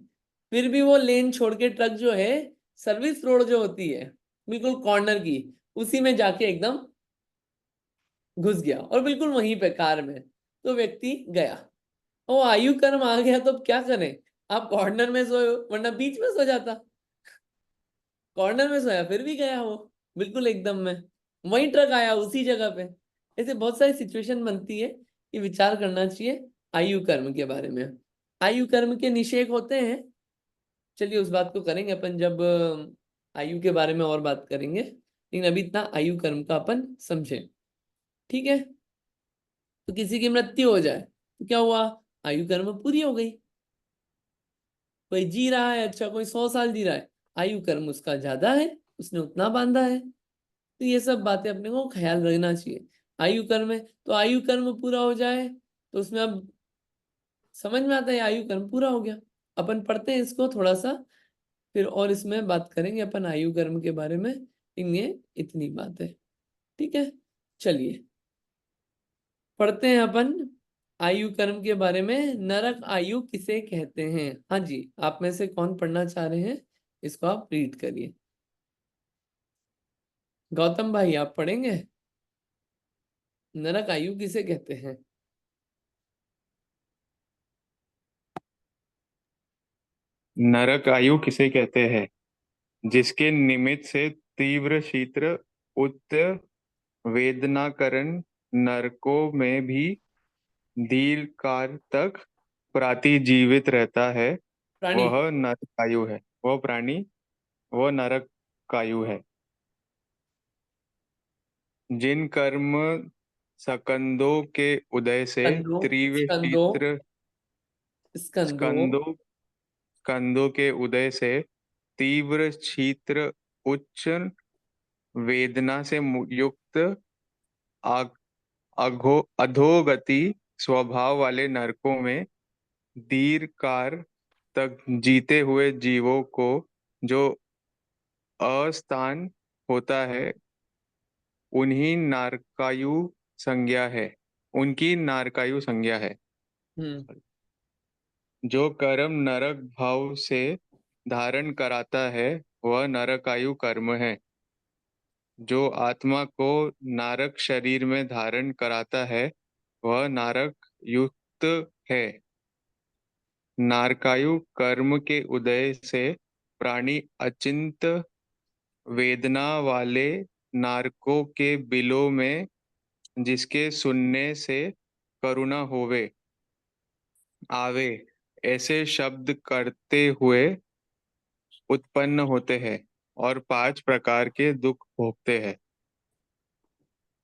फिर भी वो लेन छोड़ के ट्रक जो है, सर्विस रोड जो होती है बिल्कुल कॉर्नर की, उसी में जाके एकदम घुस गया, और बिल्कुल वहीं पे कार में। तो व्यक्ति गया। ओ, आयु कर्म आ गया तो अब क्या करें? आप कॉर्नर में सोए हो, वरना बीच में सो जाता। कॉर्नर में सोया फिर भी गया वो, बिल्कुल एकदम में, वही ट्रक आया उसी जगह पे। ऐसे बहुत सारी सिचुएशन बनती है, ये विचार करना चाहिए आयु कर्म के बारे में। आयु कर्म के निषेध होते हैं, चलिए उस बात को करेंगे अपन जब आयु के बारे में और बात करेंगे, लेकिन अभी इतना आयु कर्म का अपन समझे। ठीक है, तो किसी की मृत्यु हो जाए तो क्या हुआ? आयु कर्म पूरी हो गई। कोई जी रहा है, अच्छा कोई 100 साल जी रहा है, आयु कर्म उसका ज्यादा है, उसने उतना बांधा है। तो ये सब बातें अपने को ख्याल रखना चाहिए। आयु कर्म है तो आयु कर्म पूरा हो जाए तो उसमें अब समझ में आता है आयु कर्म पूरा हो गया। अपन पढ़ते हैं इसको थोड़ा सा, फिर और इसमें बात करेंगे अपन आयु कर्म के बारे में। इनमें इतनी बात है, ठीक है। चलिए, पढ़ते हैं अपन आयु कर्म के बारे में। नरक आयु किसे कहते हैं? हाँ जी, आप में से कौन पढ़ना चाह रहे हैं? इसको आप रीड करिए। गौतम भाई, आप पढ़ेंगे? नरक आयु किसे कहते हैं? नरक आयु किसे कहते हैं? जिसके निमित्त से तीव्र शीत्र उत वेदनाकरण नरकों में भी दीर्घ काल तक प्राति जीवित रहता है, प्राणी। वह नरकायु है। वह प्राणी, वह नरकायु है। जिन कर्म स्कंदों के उदय से स्कंदों तीव्र स्कंदों शीत्र स्कंदों स्कंदों स्कंदों के उदय से तीव्र शीत्र उच्च वेदना से युक्त अधोगति स्वभाव वाले नरकों में दीर्घ काल तक जीते हुए जीवों को जो अस्थान होता है, उन्हीं नारकायु संज्ञा है। उनकी नारकायु संज्ञा है। हम्म। जो कर्म नरक भाव से धारण कराता है, वह नरकायु कर्म है। जो आत्मा को नारक शरीर में धारण कराता है, वह नारक युक्त है। नारकायु कर्म के उदय से प्राणी अचिंत वेदना वाले नारकों के बिलों में, जिसके सुनने से करुणा होवे आवे, ऐसे शब्द करते हुए उत्पन्न होते हैं और 5 प्रकार के दुख भोगते हैं।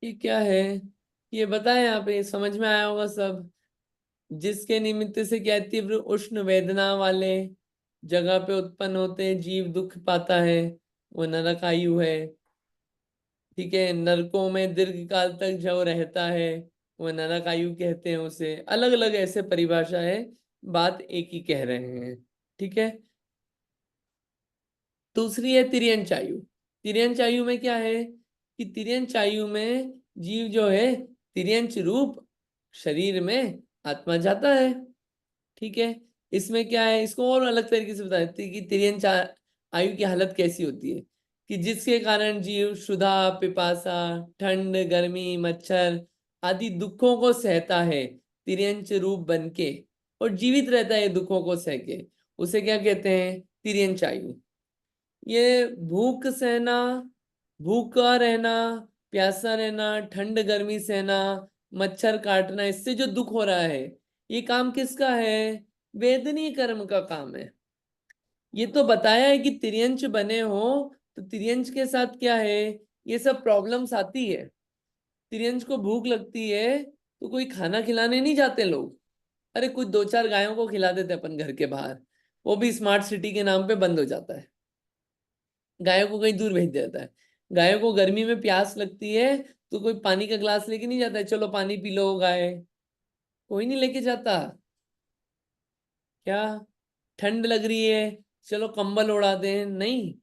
ये क्या है? ये बताएं आप, ये समझ में आया होगा सब। जिसके निमित्त से क्या है? तीव्र उष्ण वेदना वाले जगह पे उत्पन्न होते हैं, जीव दुख पाता है, वो नरक आयु है। ठीक है। नरकों में दीर्घ काल तक जो रहता है, वो नरक आयु कहते हैं उसे। अलग अलग ऐसे परिभाषा है, बात एक ही कह रहे हैं। ठीक है। दूसरी है तिर्यंच आयु। तिर्यंच आयु में क्या है कि तिर्यंच आयु में जीव जो है तिर्यंच रूप शरीर में आत्मा जाता है। ठीक है। इसमें क्या है, इसको और अलग तरीके से बताते हैं कि तिर्यंच आयु की हालत कैसी होती है। कि जिसके कारण जीव क्षुधा, पिपासा, ठंड, गर्मी, मच्छर आदि दुखों को सहता है तिर्यंच रूप बन के, और जीवित रहता है दुखों को सह के, उसे क्या कहते हैं? तिर्यंच आयु। ये भूख सहना, भूखा रहना, प्यासा रहना, ठंड गर्मी सहना, मच्छर काटना, इससे जो दुख हो रहा है, ये काम किसका है? वेदनीय कर्म का काम है। ये तो बताया है कि तिर्यंच बने हो, तो तिर्यंच के साथ क्या है, ये सब प्रॉब्लम्स आती है। तिर्यंच को भूख लगती है तो कोई खाना खिलाने नहीं जाते लोग। अरे कुछ 2-4 गायों को खिला देते अपन घर के बाहर, वो भी स्मार्ट सिटी के नाम पे बंद हो जाता है। गायों को कहीं दूर भेज देता है। गायों को गर्मी में प्यास लगती है तो कोई पानी का ग्लास लेके नहीं जाता है, चलो पानी पी लो गाय, कोई नहीं लेके जाता। क्या? ठंड लग रही है, चलो कंबल उड़ा दें, नहीं।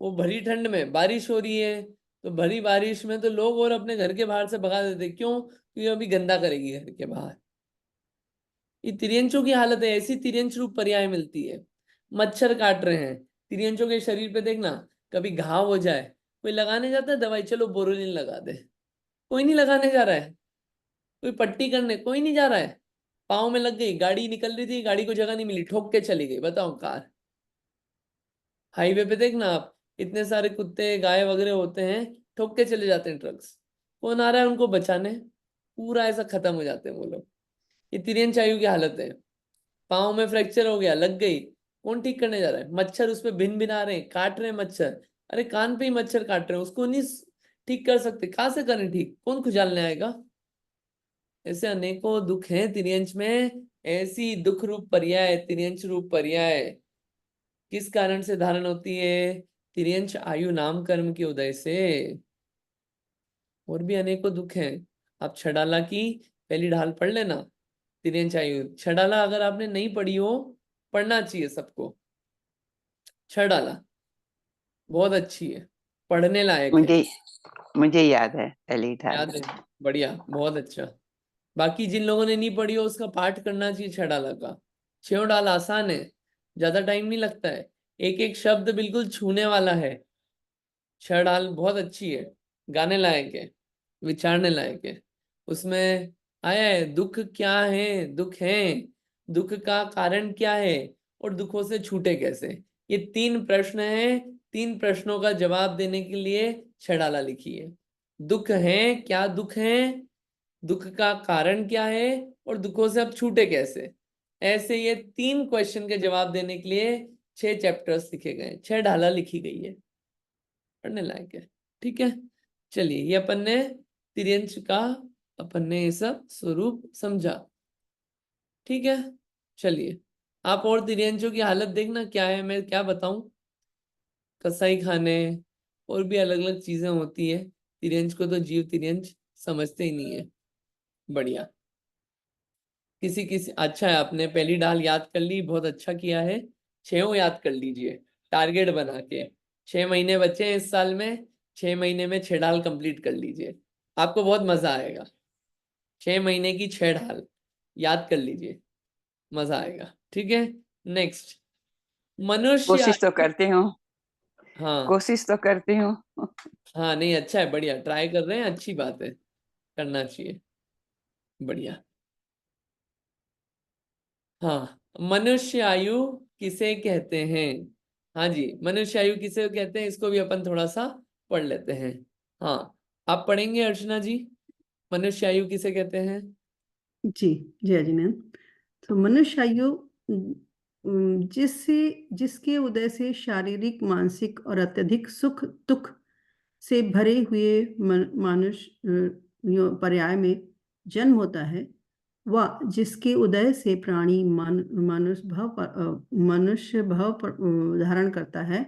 वो भरी ठंड में बारिश हो रही है, तो भरी बारिश में तो लोग और अपने घर के बाहर से भगा देते, क्यों? क्योंकि अभी गंदा करेगी घर के बाहर। ये तिर्यंचों की हालत है, ऐसी तिर्यंच रूप पर्याय मिलती है। मच्छर काट रहे हैं, तिर्यंचों के शरीर पे देखना, कभी घाव हो जाए, कोई लगाने जाता है दवाई, चलो बोरोलिन लगा दे, कोई नहीं लगाने जा रहा है। कोई पट्टी करने कोई नहीं जा रहा है। पाँव में लग गई, गाड़ी निकल रही थी, गाड़ी को जगह नहीं मिली, ठोक के चली गई, बताओ कार। हाईवे पे देखना आप, इतने सारे कुत्ते गाय वगैरह होते हैं, ठोक के चले जाते हैं ट्रक्स। कौन आ रहा है उनको बचाने? पूरा ऐसा खत्म हो जाते हैं वो लोग। ये तिर्यंच आयु की हालत है। पाँव में फ्रैक्चर हो गया, लग गई, कौन ठीक करने जा रहा है? मच्छर उस पर भिन भिन आ रहे हैं, काट रहे हैं मच्छर। अरे कान पे ही मच्छर काट रहे हैं, उसको नहीं ठीक कर सकते, कहाँ से करें ठीक? कौन खुजालने आएगा? ऐसे अनेकों दुख हैं तिर्यंच में। ऐसी दुख रूप पर्याय, तिर्यंच रूप पर्याय किस कारण से धारण होती है? तिर्यंच आयु नाम कर्म के उदय से। और भी अनेकों दुख हैं। आप छड़ाला की पहली ढाल पढ़ लेना, तिर्यंच आयु। छड़ाला अगर आपने नहीं पढ़ी हो, पढ़ना चाहिए सबको। छड़ाला बहुत अच्छी है, पढ़ने लायक है। मुझे मुझे याद है पहली ढाल। याद है? बढ़िया, बहुत अच्छा। बाकी जिन लोगों ने नहीं पढ़ी हो उसका पाठ करना चाहिए 6 डाला का। 6 डाल आसान है, ज्यादा टाइम नहीं लगता है, एक एक शब्द बिल्कुल छूने वाला है। 6 डाल बहुत अच्छी है, गाने लायक है, विचारने लायक है। उसमें आया है दुख क्या है, दुख है, दुख का कारण क्या है, और दुखों से छूटे कैसे। ये 3 प्रश्न हैं, 3 प्रश्नों का जवाब देने के लिए 6 डाला लिखी है। दुख है, क्या दुख है, दुख का कारण क्या है, और दुखों से अब छूटे कैसे। ऐसे ये 3 क्वेश्चन के जवाब देने के लिए 6 चैप्टर्स लिखे गए, 6 ढाला लिखी गई है, पढ़ने लायक है। ठीक है, चलिए ये अपन ने तिर्यंच का अपन ने ये सब स्वरूप समझा। ठीक है, चलिए आप और तिर्यंचों की हालत देखना क्या है, मैं क्या बताऊं। कसाई खाने और भी अलग अलग चीजें होती है, तिर्यंच को तो जीव तिर्यंच समझते ही नहीं है। बढ़िया, किसी किसी अच्छा है, आपने पहली डाल याद कर ली, बहुत अच्छा किया है। 6 याद कर लीजिए टारगेट बना के। 6 महीने बचे हैं इस साल में, 6 महीने में 6 डाल कंप्लीट कर लीजिए, आपको बहुत मजा आएगा। 6 महीने की 6 डाल याद कर लीजिए, मजा आएगा। ठीक है, नेक्स्ट मनुष्य कोशिश तो करती हूँ, हाँ कोशिश तो करती हूँ। हाँ, नहीं अच्छा है, बढ़िया ट्राई कर रहे हैं, अच्छी बात है, करना चाहिए, बढ़िया। हाँ, मनुष्य आयु किसे कहते हैं। हाँ जी, मनुष्य आयु किसे कहते हैं, इसको भी अपन थोड़ा सा पढ़ लेते हैं। हाँ, आप पढ़ेंगे अर्चना जी, मनुष्य आयु किसे कहते हैं। जी जय जिनेन्द्र। तो मनुष्य आयु जिसके उदय से शारीरिक, मानसिक और अत्यधिक सुख दुख से भरे हुए मनुष्य पर्याय में जन्म होता है, व जिसके उदय से प्राणी मनुष्य भाव धारण करता है,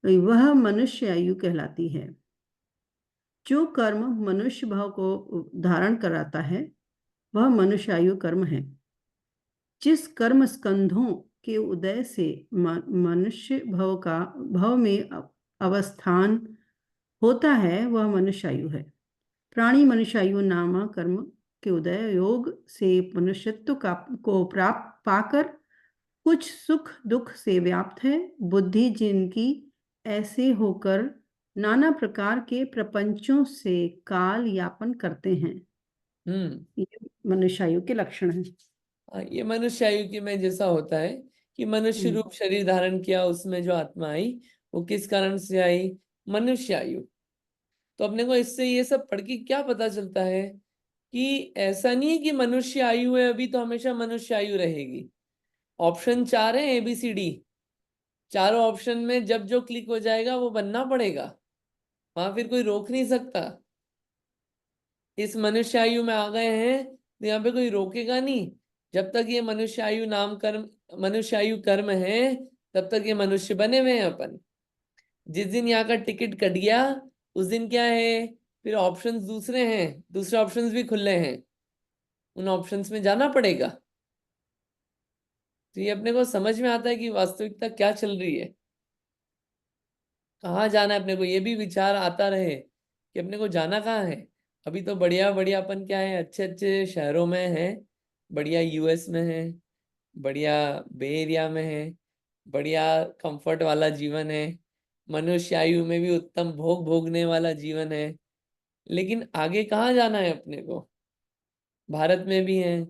वह मनुष्य आयु कहलाती है। जो कर्म मनुष्य भाव को धारण कराता है वह मनुष्य आयु कर्म है। जिस कर्म स्कंधों के उदय से मनुष्य भव में अवस्थान होता है वह मनुष्य आयु है। प्राणी मनुष्य आयु नाम कर्म के उदय योग से मनुष्यत्व को प्राप्त पाकर कुछ सुख दुख से व्याप्त है। बुद्धि जिनकी ऐसे होकर नाना प्रकार के प्रपंचों से काल यापन करते हैं, ये मनुष्य आयु के लक्षण है। ये मनुष्य आयु की में जैसा होता है कि मनुष्य रूप शरीर धारण किया, उसमें जो आत्मा आई वो किस कारण से आई, मनुष्य आयु। तो अपने को इससे ये सब पढ़ के क्या पता चलता है कि ऐसा नहीं है कि मनुष्य आयु है अभी तो हमेशा मनुष्य आयु रहेगी। ऑप्शन 4 है ABCD, चारों ऑप्शन में जब जो क्लिक हो जाएगा वो बनना पड़ेगा, वहां फिर कोई रोक नहीं सकता। इस मनुष्य आयु में आ गए हैं तो यहाँ पे कोई रोकेगा नहीं। जब तक ये मनुष्य आयु नाम कर्म, मनुष्य आयु कर्म है, तब तक ये मनुष्य बने हुए हैं अपन। जिस दिन यहाँ का टिकट कट गया उस दिन क्या है, फिर ऑप्शंस दूसरे हैं, दूसरे ऑप्शंस भी खुले हैं, उन ऑप्शंस में जाना पड़ेगा। तो ये अपने को समझ में आता है कि वास्तविकता क्या चल रही है, कहाँ जाना है अपने को, ये भी विचार आता रहे कि अपने को जाना कहाँ है। अभी तो बढ़िया बढ़िया अपन क्या है, अच्छे अच्छे शहरों में है, बढ़िया US में है, बढ़िया बे एरिया में है, बढ़िया कंफर्ट वाला जीवन है, मनुष्य आयु में भी उत्तम भोग भोगने वाला जीवन है। लेकिन आगे कहाँ जाना है अपने को, भारत में भी है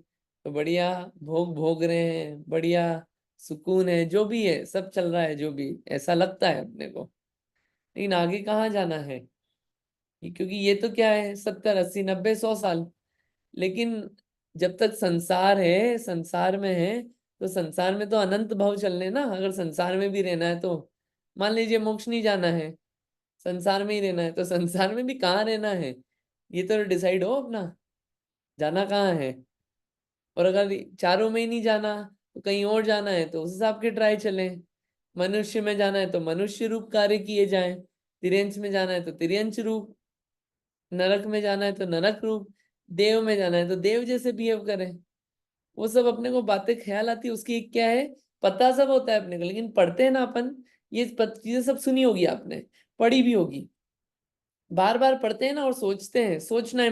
तो बढ़िया भोग भोग रहे हैं, बढ़िया सुकून है, जो भी है सब चल रहा है, जो भी ऐसा लगता है अपने को। लेकिन आगे कहाँ जाना है, क्योंकि ये तो क्या है 70 80 90 100 साल। लेकिन जब तक संसार है, संसार में है, तो संसार में तो अनंत भाव चलने ना। अगर संसार में भी रहना है तो मान लीजिए मोक्ष नहीं जाना है, संसार में ही रहना है, तो संसार में भी कहाँ रहना है ये तो डिसाइड हो अपना, जाना कहाँ है। और अगर चारों में ही नहीं जाना तो कहीं और जाना है तो उस हिसाब के ट्राई चले। मनुष्य में जाना है तो मनुष्य रूप कार्य किए जाएं, तिर्यंच में जाना है तो तिर्यंच रूप, नरक में जाना है तो नरक रूप, देव में जाना है तो देव जैसे बिहेव करें। वो सब अपने को बातें ख्याल आती है, उसकी क्या है, पता सब होता है अपने को, लेकिन पढ़ते हैं ना अपन, ये चीजें सब सुनी होगी आपने, पढ़ी भी होगी, बार बार पढ़ते हैं ना और सोचते हैं। सोचना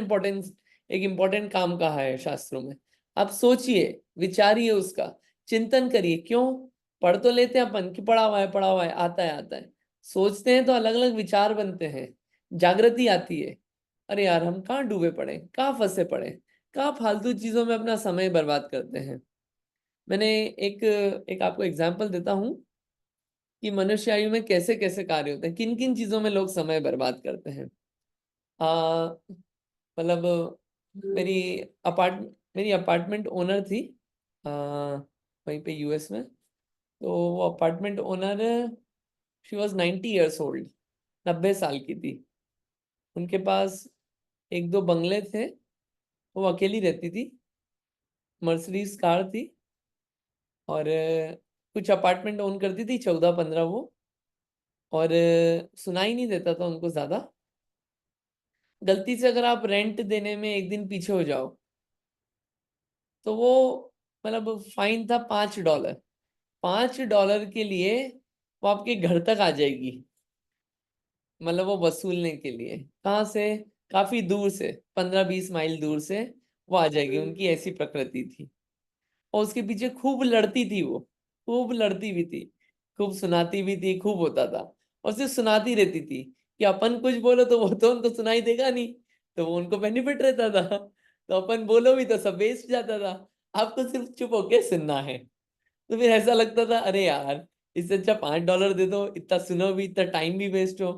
एक इम्पोर्टेंट काम कहा है शास्त्रों में। आप सोचिए, विचारिए, उसका चिंतन करिए। क्यों? पढ़ तो लेते हैं अपन कि पढ़ा हुआ है, आता है आता है। सोचते हैं तो अलग अलग विचार बनते हैं, जागृति आती है। अरे यार, हम कहाँ डूबे पड़े, कहाँ फंसे पड़े, कहाँ फालतू चीजों में अपना समय बर्बाद करते हैं। मैंने एक एक आपको एग्जाम्पल देता हूँ कि मनुष्य आयु में कैसे कैसे कार्य होते हैं, किन किन चीजों में लोग समय बर्बाद करते हैं। मतलब मेरी मेरी अपार्टमेंट ओनर थी वहीं पे यूएस में। तो वो apartment owner, she was 90 years old, 90 साल की थी। उनके पास एक दो बंगले थे, वो अकेली रहती थी, मर्सिडीज कार थी, और कुछ अपार्टमेंट ओन करती थी, 14-15 वो। और सुनाई नहीं देता था उनको ज्यादा। गलती से अगर आप रेंट देने में एक दिन पीछे हो जाओ तो वो, मतलब फाइन था $5। $5 के लिए वो आपके घर तक आ जाएगी। मतलब वो वसूलने के लिए कहाँ से, काफी दूर से, 15-20 माइल दूर से वो आ जाएगी। उनकी ऐसी प्रकृति थी। और उसके पीछे खूब लड़ती थी वो, खूब लड़ती भी थी, खूब सुनाती भी थी, खूब होता था। और सिर्फ सुनाती रहती थी कि अपन कुछ बोलो तो वो तो उनको सुनाई देगा नहीं, तो वो उनको बेनिफिट रहता था। तो अपन बोलो भी तो सब वेस्ट जाता था, आपको सिर्फ चुप होके सुनना है। तो फिर ऐसा लगता था, अरे यार, इससे अच्छा $5 दे दो, इतना सुनो भी, इतना टाइम भी वेस्ट हो।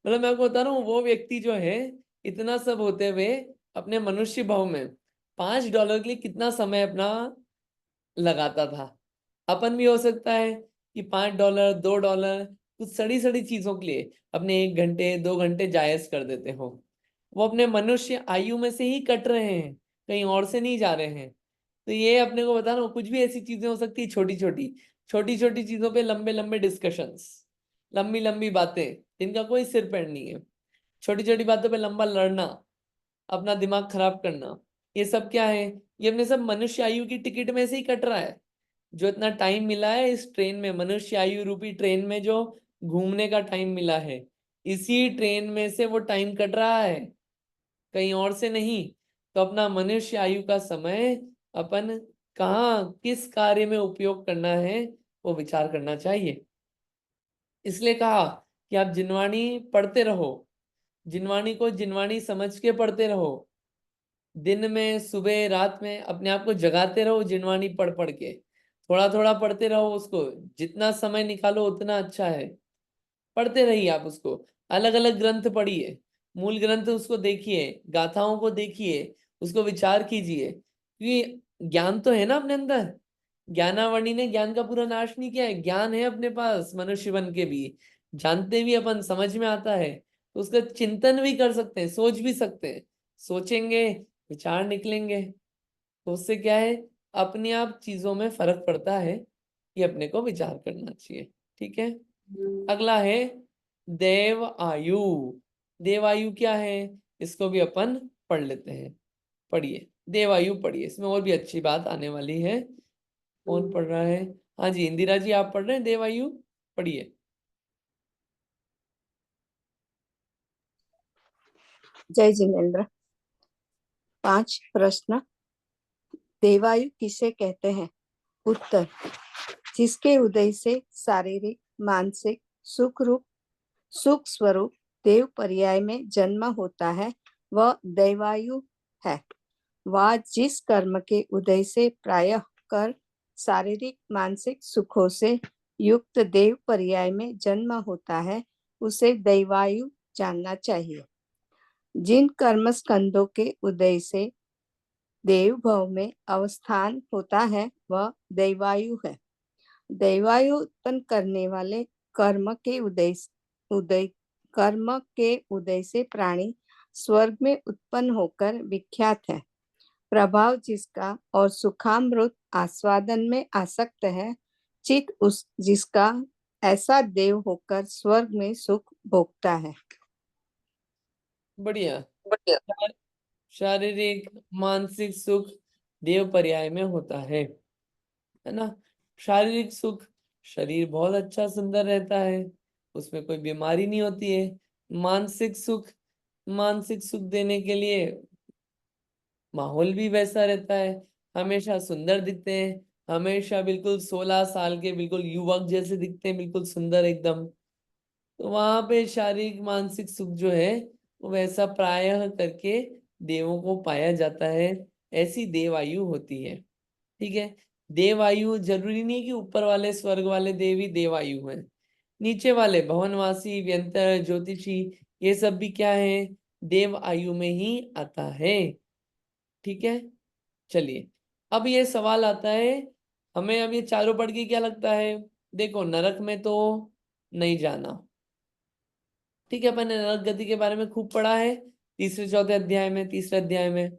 मतलब मैं आपको बता रहा हूँ, वो व्यक्ति जो है, इतना सब होते हुए अपने मनुष्य भाव में $5 के लिए कितना समय अपना लगाता था। अपन भी हो सकता है कि $5, $2 कुछ सड़ी सड़ी चीजों के लिए अपने 1 घंटे 2 घंटे जायज कर देते हो। वो अपने मनुष्य आयु में से ही कट रहे हैं, कहीं और से नहीं जा रहे हैं। तो ये अपने को बता रहा हूँ, कुछ भी ऐसी चीजें हो सकती है, छोटी छोटी चीजों पे लंबे लंबे डिस्कशंस, लंबी लंबी बातें जिनका कोई सिर पैर नहीं है, छोटी छोटी बातों पे लंबा लड़ना, अपना दिमाग खराब करना, ये सब क्या है? ये अपने सब मनुष्य आयु की टिकट में से ही कट रहा है। जो इतना टाइम मिला है इस ट्रेन में, मनुष्य आयु रूपी ट्रेन में जो घूमने का टाइम मिला है, इसी ट्रेन में से वो टाइम कट रहा है, कहीं और से नहीं। तो अपना मनुष्य आयु का समय अपन कहाँ किस कार्य में उपयोग करना है, वो विचार करना चाहिए। इसलिए कहा कि आप जिनवाणी पढ़ते रहो, जिनवाणी को जिनवाणी समझ के पढ़ते रहो। दिन में, सुबह, रात में अपने आप को जगाते रहो, जिनवाणी पढ़ पढ़ के, थोड़ा थोड़ा पढ़ते रहो उसको। जितना समय निकालो उतना अच्छा है। पढ़ते रहिए आप उसको, अलग अलग ग्रंथ पढ़िए, मूल ग्रंथ उसको देखिए, गाथाओं को देखिए, उसको विचार कीजिए, क्योंकि ज्ञान तो है ना अपने अंदर। ज्ञानावणी ने ज्ञान का पूरा नाश नहीं किया है, ज्ञान है अपने पास, मनुष्य बन के भी जानते भी अपन, समझ में आता है, तो उसका चिंतन भी कर सकते हैं, सोच भी सकते हैं। सोचेंगे, विचार निकलेंगे, तो उससे क्या है, अपने आप चीजों में फर्क पड़ता है। ये अपने को विचार करना चाहिए। ठीक है, अगला है देव आयु। देव आयु क्या है, इसको भी अपन पढ़ लेते हैं। पढ़िए, देव आयु पढ़िए, इसमें और भी अच्छी बात आने वाली है। कौन पढ़ रहा है? हाँ जी, इंदिरा जी आप पढ़ रहे हैं देव आयु, पढ़िए। जय जिनेन्द्र। 5 प्रश्न। देवायु किसे कहते हैं? उत्तर, जिसके उदय से शारीरिक मानसिक सुख स्वरूप देव पर्याय में जन्म होता है वह देवायु है। वह जिस कर्म के उदय से प्रायः कर शारीरिक मानसिक सुखों से युक्त देव पर्याय में जन्म होता है उसे दैवायु जानना चाहिए। जिन कर्म स्कंदों के उदय से देव भव में अवस्थान होता है वह दैवायु है। दैवायु उत्पन्न करने वाले कर्म के उदय से प्राणी स्वर्ग में उत्पन्न होकर विख्यात है। प्रभाव जिसका और सुखामृत आस्वादन में आसक्त है, चित उस जिसका ऐसा देव होकर स्वर्ग में सुख भोगता है। बढ़िया। शारीरिक मानसिक सुख देव पर्याय में होता है ना। शारीरिक सुख, शरीर बहुत अच्छा सुंदर रहता है, उसमें कोई बीमारी नहीं होती है। मानसिक सुख, मानसिक सुख देने के लिए माहौल भी वैसा रहता है, हमेशा सुंदर दिखते हैं, हमेशा बिल्कुल 16 साल के बिल्कुल युवक जैसे दिखते हैं, बिल्कुल सुंदर एकदम। तो वहां पे शारीरिक मानसिक सुख जो है वो वैसा प्रायः करके देवों को पाया जाता है, ऐसी देवायु होती है। ठीक है, देवायु जरूरी नहीं कि ऊपर वाले स्वर्ग वाले देव ही देवायु हैं, नीचे वाले भवनवासी व्यंतर ज्योतिषी ये सब भी क्या है, देव आयु में ही आता है। ठीक है, चलिए अब ये सवाल आता है, हमें अब ये चारों पढ़ के क्या लगता है? देखो नरक में तो नहीं जाना, ठीक है, अपन ने नरक गति के बारे में खूब पढ़ा है, तीसरे चौथे अध्याय में, तीसरे अध्याय में।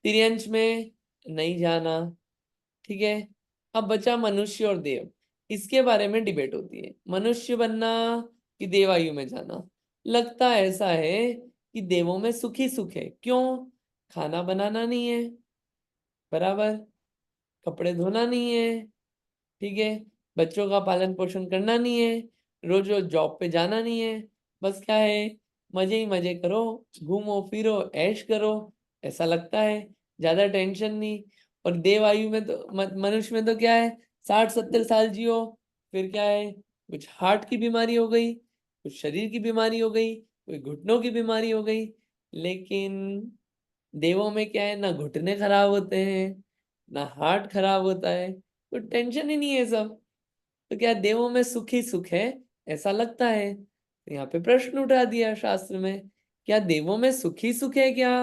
तिर्यंश में नहीं जाना, ठीक है। अब बचा मनुष्य और देव, इसके बारे में डिबेट होती है, मनुष्य बनना कि देवायु में जाना। लगता ऐसा है कि देवों में सुख ही सुख है। क्यों? खाना बनाना नहीं है, बराबर, कपड़े धोना नहीं है, ठीक है, बच्चों का पालन पोषण करना नहीं है, रोज रोज जॉब पे जाना नहीं है, बस क्या है, मजे ही मजे करो, घूमो फिरो ऐश करो, ऐसा लगता है, ज्यादा टेंशन नहीं। और देव आयु में तो मनुष्य में तो क्या है, 60-70 साल जियो, फिर क्या है, कुछ हार्ट की बीमारी हो गई, कुछ शरीर की बीमारी हो गई, कोई घुटनों की बीमारी हो गई। लेकिन देवों में क्या है, ना घुटने खराब होते हैं, ना हार्ट खराब होता है, तो टेंशन ही नहीं है सब। तो क्या देवों में सुख ही सुख है, ऐसा लगता है। तो यहाँ पे प्रश्न उठा दिया शास्त्र में, क्या देवों में सुख ही सुख है क्या?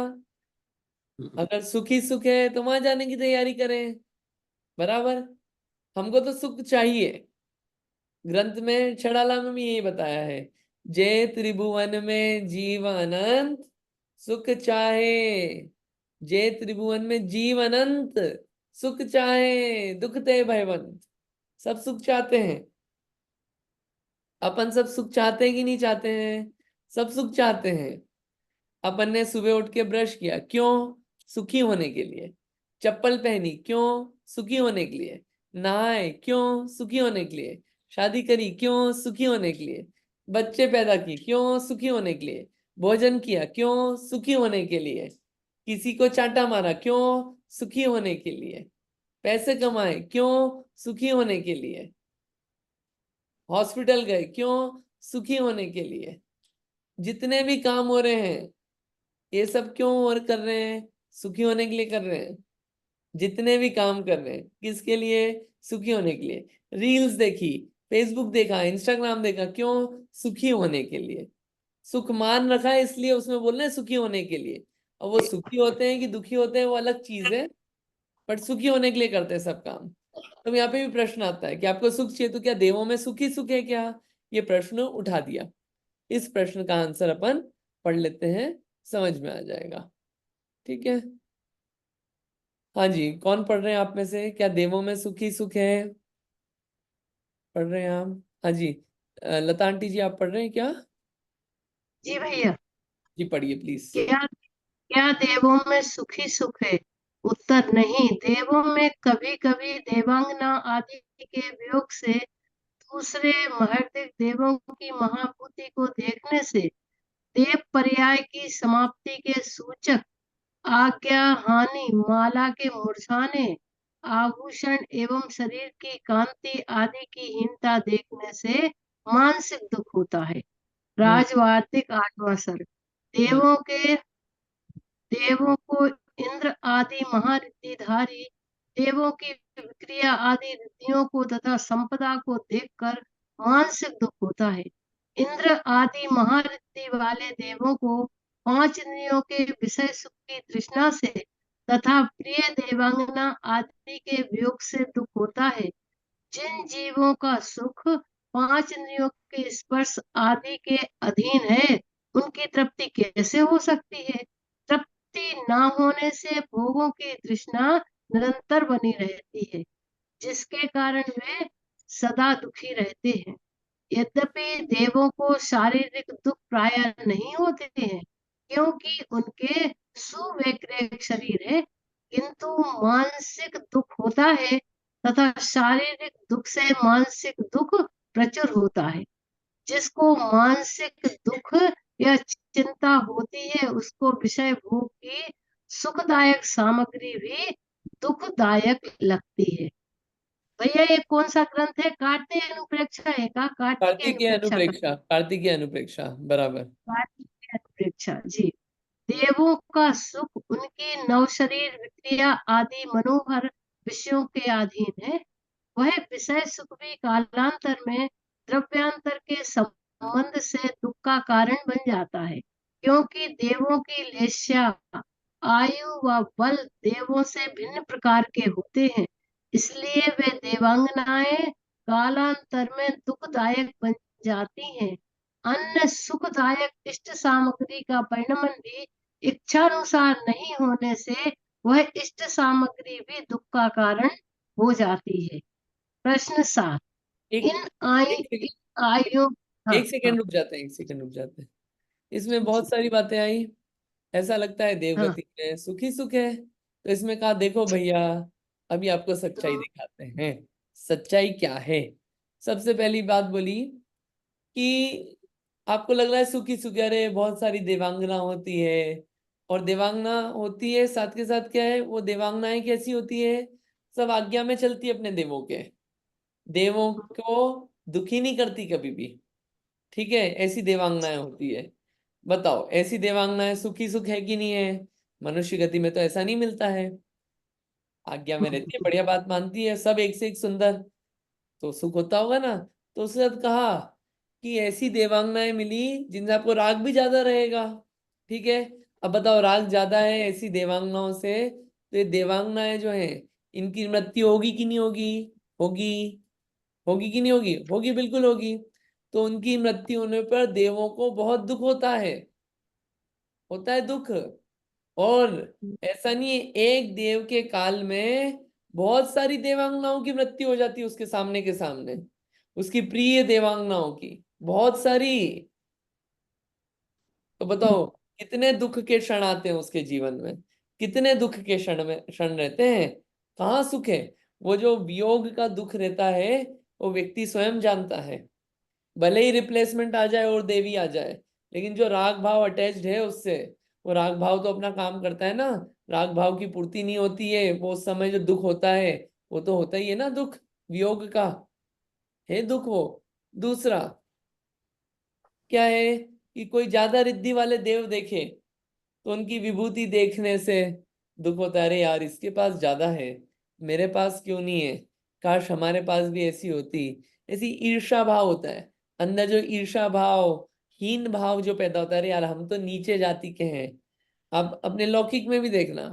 अगर सुख ही सुख है तो वहां जाने की तैयारी करें, बराबर। हमको तो सुख चाहिए, ग्रंथ में छड़ाला में भी यही बताया है, जय त्रिभुवन में जीव अनंत सुख चाहे, जय त्रिभुवन में जीव अनंत सुख चाहे, दुख ते भयवंत। सब सुख चाहते हैं, अपन सब सुख चाहते हैं कि नहीं चाहते हैं? सब सुख चाहते हैं। अपन ने सुबह उठ के ब्रश किया, क्यों? सुखी होने के लिए। चप्पल पहनी, क्यों? सुखी होने के लिए। नहाए, क्यों? सुखी होने के लिए। शादी करी, क्यों? सुखी होने के लिए। बच्चे पैदा किए, क्यों? सुखी होने के लिए। भोजन किया, क्यों? सुखी होने के लिए। किसी को चांटा मारा, क्यों? सुखी होने के लिए। पैसे कमाए, क्यों? सुखी होने के लिए। हॉस्पिटल गए, क्यों? सुखी होने के लिए। जितने भी काम हो रहे हैं ये सब क्यों और कर रहे हैं? सुखी होने के लिए कर रहे हैं। जितने भी काम कर रहे हैं किसके लिए? सुखी होने के लिए। रील्स देखी, फेसबुक देखा, इंस्टाग्राम देखा, क्यों? सुखी होने के लिए। सुख मान रखा है इसलिए उसमें बोल रहे हैं सुखी होने के लिए। और वो सुखी होते हैं कि दुखी होते हैं वो अलग चीज है, बट सुखी होने के लिए करते हैं सब काम। तो यहाँ पे भी प्रश्न आता है कि आपको सुख चाहिए तो क्या देवों में सुख ही सुख है क्या? ये प्रश्न उठा दिया। इस प्रश्न का आंसर अपन पढ़ लेते हैं, समझ में आ जाएगा। ठीक है, हाँ जी, कौन पढ़ रहे हैं आप में से? क्या देवों में सुख ही सुख है? पढ़ रहे हैं आप? हाँ जी, लता आंटी जी आप पढ़ रहे हैं क्या? जी भैया। जी पढ़िए प्लीज। क्या क्या देवों में सुख ही सुख है? उत्तर नहीं, देवों में कभी कभी देवांगना आदि के वियोग से दूसरे महर्दिक देवों की महाभूति को देखने से देव पर्याय की समाप्ति के सूचक आज्ञा हानि, माला के मुरझाने, आभूषण एवं शरीर की कांति आदि की हीनता देखने से मानसिक दुख होता है। राजवार्तिक 8वां सर्ग। देवों को इंद्र आदि महारिद्धिधारी देवों की क्रिया आदि रिद्धियों को तथा संपदा को देखकर मानसिक दुख होता है। इंद्र आदि महारिद्धि वाले देवों को 5 इंद्रियों के विषय सुख की तृष्णा से तथा प्रिय देवांगना आदि के वियोग से दुख होता है। जिन जीवों का सुख 5 इंद्रियों के स्पर्श आदि के अधीन है, उनकी तृप्ति कैसे हो सकती है? तृप्ति न होने से भोगों की तृष्णा निरंतर बनी रहती है, जिसके कारण वे सदा दुखी रहते हैं। यद्यपि देवों को शारीरिक दुख प्राय नहीं होते हैं, क्योंकि उनके सुव्यतिरेक शरीर है, किंतु मानसिक दुख होता है तथा शारीरिक दुख से मानसिक दुख प्रचुर होता है। जिसको मानसिक दुख या चिंता होती है उसको विषय भोग की सुखदायक सामग्री भी दुखदायक लगती है। भैया ये कौन सा ग्रंथ है? कार्तिक अनुप्रेक्षा है का? कार्तिक कार्तिकीय अनुप्रेक्षा का? अनुप्रेक्षा, कार्तिकीय अनुप्रेक्षा, बराबर। कार्तिक अनुप्रेक्षा जी। देवों का सुख उनकी नवशरीर विक्रिया आदि मनोहर विषयों के अधीन है। वह विषय सुख भी कालांतर में द्रव्यांतर के संबंध से दुख का कारण बन जाता है, क्योंकि देवों की लेस्या आयु व बल देवों से भिन्न प्रकार के होते हैं, इसलिए वे देवांगनाएं कालांतर में दुखदायक बन जाती हैं। अन्य सुखदायक इष्ट सामग्री का परिणमन भी इच्छानुसार नहीं होने से वह इष्ट सामग्री भी दुख का कारण हो जाती है। प्रश्न 7। एक इन आयु हाँ, एक सेकंड रुक जाते हैं, एक सेकंड रुक जाते हैं। इसमें बहुत सारी बातें आई। ऐसा लगता है हाँ, देवगति में सुख ही सुख है, तो इसमें कहा देखो भैया, अभी आपको सच्चाई दिखाते हैं। सच्चाई क्या है? सबसे पहली बात बोली कि आपको लग रहा है सुख ही सुख है। अरे बहुत सारी देवांगना होती है, और देवांगना होती है साथ के साथ क्या है, वो देवांगनाएं कैसी होती है? सब आज्ञा में चलती है अपने देवों के, देवों को दुखी नहीं करती कभी भी। ठीक है, ऐसी देवांगनाएं होती है। बताओ, ऐसी देवांगनाएं सुखी सुख है कि नहीं है? मनुष्य गति में तो ऐसा नहीं मिलता है। आज्ञा में रहती है, बढ़िया बात मानती है, सब एक से एक सुंदर, तो सुख होता होगा ना। तो उसने कहा कि ऐसी देवांगनाएं मिली जिनसे आपको राग भी ज्यादा रहेगा। ठीक है, अब बताओ, राग ज्यादा है ऐसी देवांगनाओं से, तो ये देवांगनाएं जो हैं, इनकी मृत्यु होगी कि नहीं होगी? होगी। होगी कि नहीं होगी? होगी, बिल्कुल होगी। तो उनकी मृत्यु होने पर देवों को बहुत दुख होता है दुख। और ऐसा नहीं है, एक देव के काल में बहुत सारी देवांगनाओं की मृत्यु हो जाती है उसके सामने के सामने, उसकी प्रिय देवांगनाओं की, बहुत सारी। तो बताओ, कितने दुख के क्षण आते हैं उसके जीवन में, कितने दुख के क्षण रहते हैं। कहाँ सुख है? वो जो वियोग का दुख रहता है, वो व्यक्ति स्वयं जानता है। भले ही रिप्लेसमेंट आ जाए और देवी आ जाए, लेकिन जो राग भाव अटैच्ड है उससे, वो राग भाव तो अपना काम करता है ना। राग भाव की पूर्ति नहीं होती है, वो उस समय जो दुख होता है, वो तो होता ही है ना दुख, वियोग का है दुख वो। दूसरा क्या है कि कोई ज्यादा रिद्धि वाले देव देखे, तो उनकी विभूति देखने से दुख होता है। अरे यार, इसके पास ज्यादा है, मेरे पास क्यों नहीं है? काश हमारे पास भी ऐसी होती। ऐसी ईर्ष्या भाव होता है अंदर, जो ईर्ष्या भाव, हीन भाव जो पैदा होता है। अरे यार, हम तो नीचे जाति के हैं। आप अपने लौकिक में भी देखना,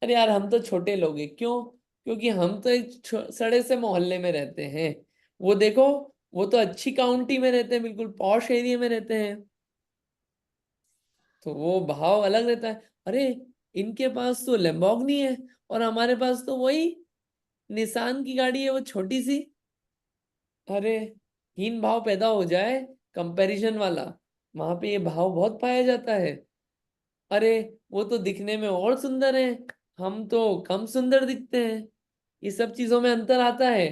अरे यार हम तो छोटे लोग हैं। क्यों? क्योंकि हम तो एक सड़े से मोहल्ले में रहते हैं। वो देखो, वो तो अच्छी काउंटी में रहते हैं, बिल्कुल पॉश एरिया में रहते हैं, तो वो भाव अलग रहता है। अरे, इनके पास तो लैम्बोर्गिनी है, और हमारे पास तो वही निसान की गाड़ी है, वो छोटी सी। अरे, हीन भाव पैदा हो जाए, कंपैरिजन वाला, वहां पे ये भाव बहुत पाया जाता है। अरे, वो तो दिखने में और सुंदर है, हम तो कम सुंदर दिखते हैं। ये सब चीजों में अंतर आता है।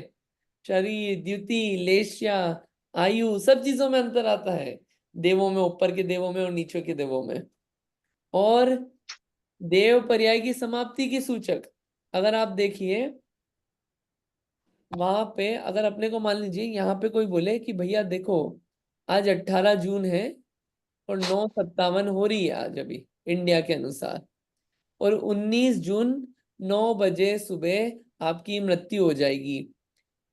शरीर, द्युति, लेश्या, आयु, सब चीजों में अंतर आता है। देवों में, ऊपर के देवों में और नीचे के देवों में। और देव पर्याय की समाप्ति की सूचक, अगर आप देखिए, वहां पे अगर अपने को मान लीजिए, यहाँ पे कोई बोले कि भैया देखो, आज 18 जून है और 9:57 हो रही है आज अभी इंडिया के अनुसार, और 19 जून 9 बजे सुबह आपकी मृत्यु हो जाएगी।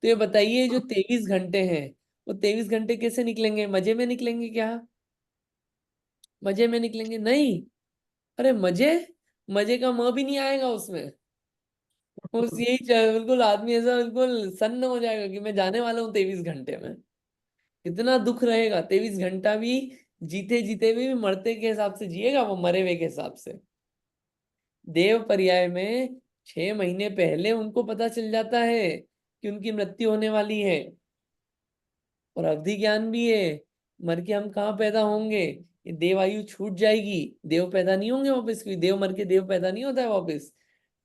तो ये बताइए, जो 23 घंटे हैं, वो 23 घंटे कैसे निकलेंगे? मजे में निकलेंगे क्या? मजे में निकलेंगे नहीं। अरे मजे, मजे का म भी नहीं आएगा उसमें। उस यही बिल्कुल आदमी ऐसा बिल्कुल सन्न हो जाएगा कि मैं जाने वाला हूँ 23 घंटे में। कितना दुख रहेगा। 23 घंटा भी जीते जीते भी मरते के हिसाब से जिएगा वो, मरे हुए के हिसाब से। देव पर्याय में 6 महीने पहले उनको पता चल जाता है कि उनकी मृत्यु होने वाली है, और अवधि ज्ञान भी है। मर के हम कहाँ पैदा होंगे? ये देव आयु छूट जाएगी, देव पैदा नहीं होंगे वापस। कोई देव मर के देव पैदा नहीं होता है वापस।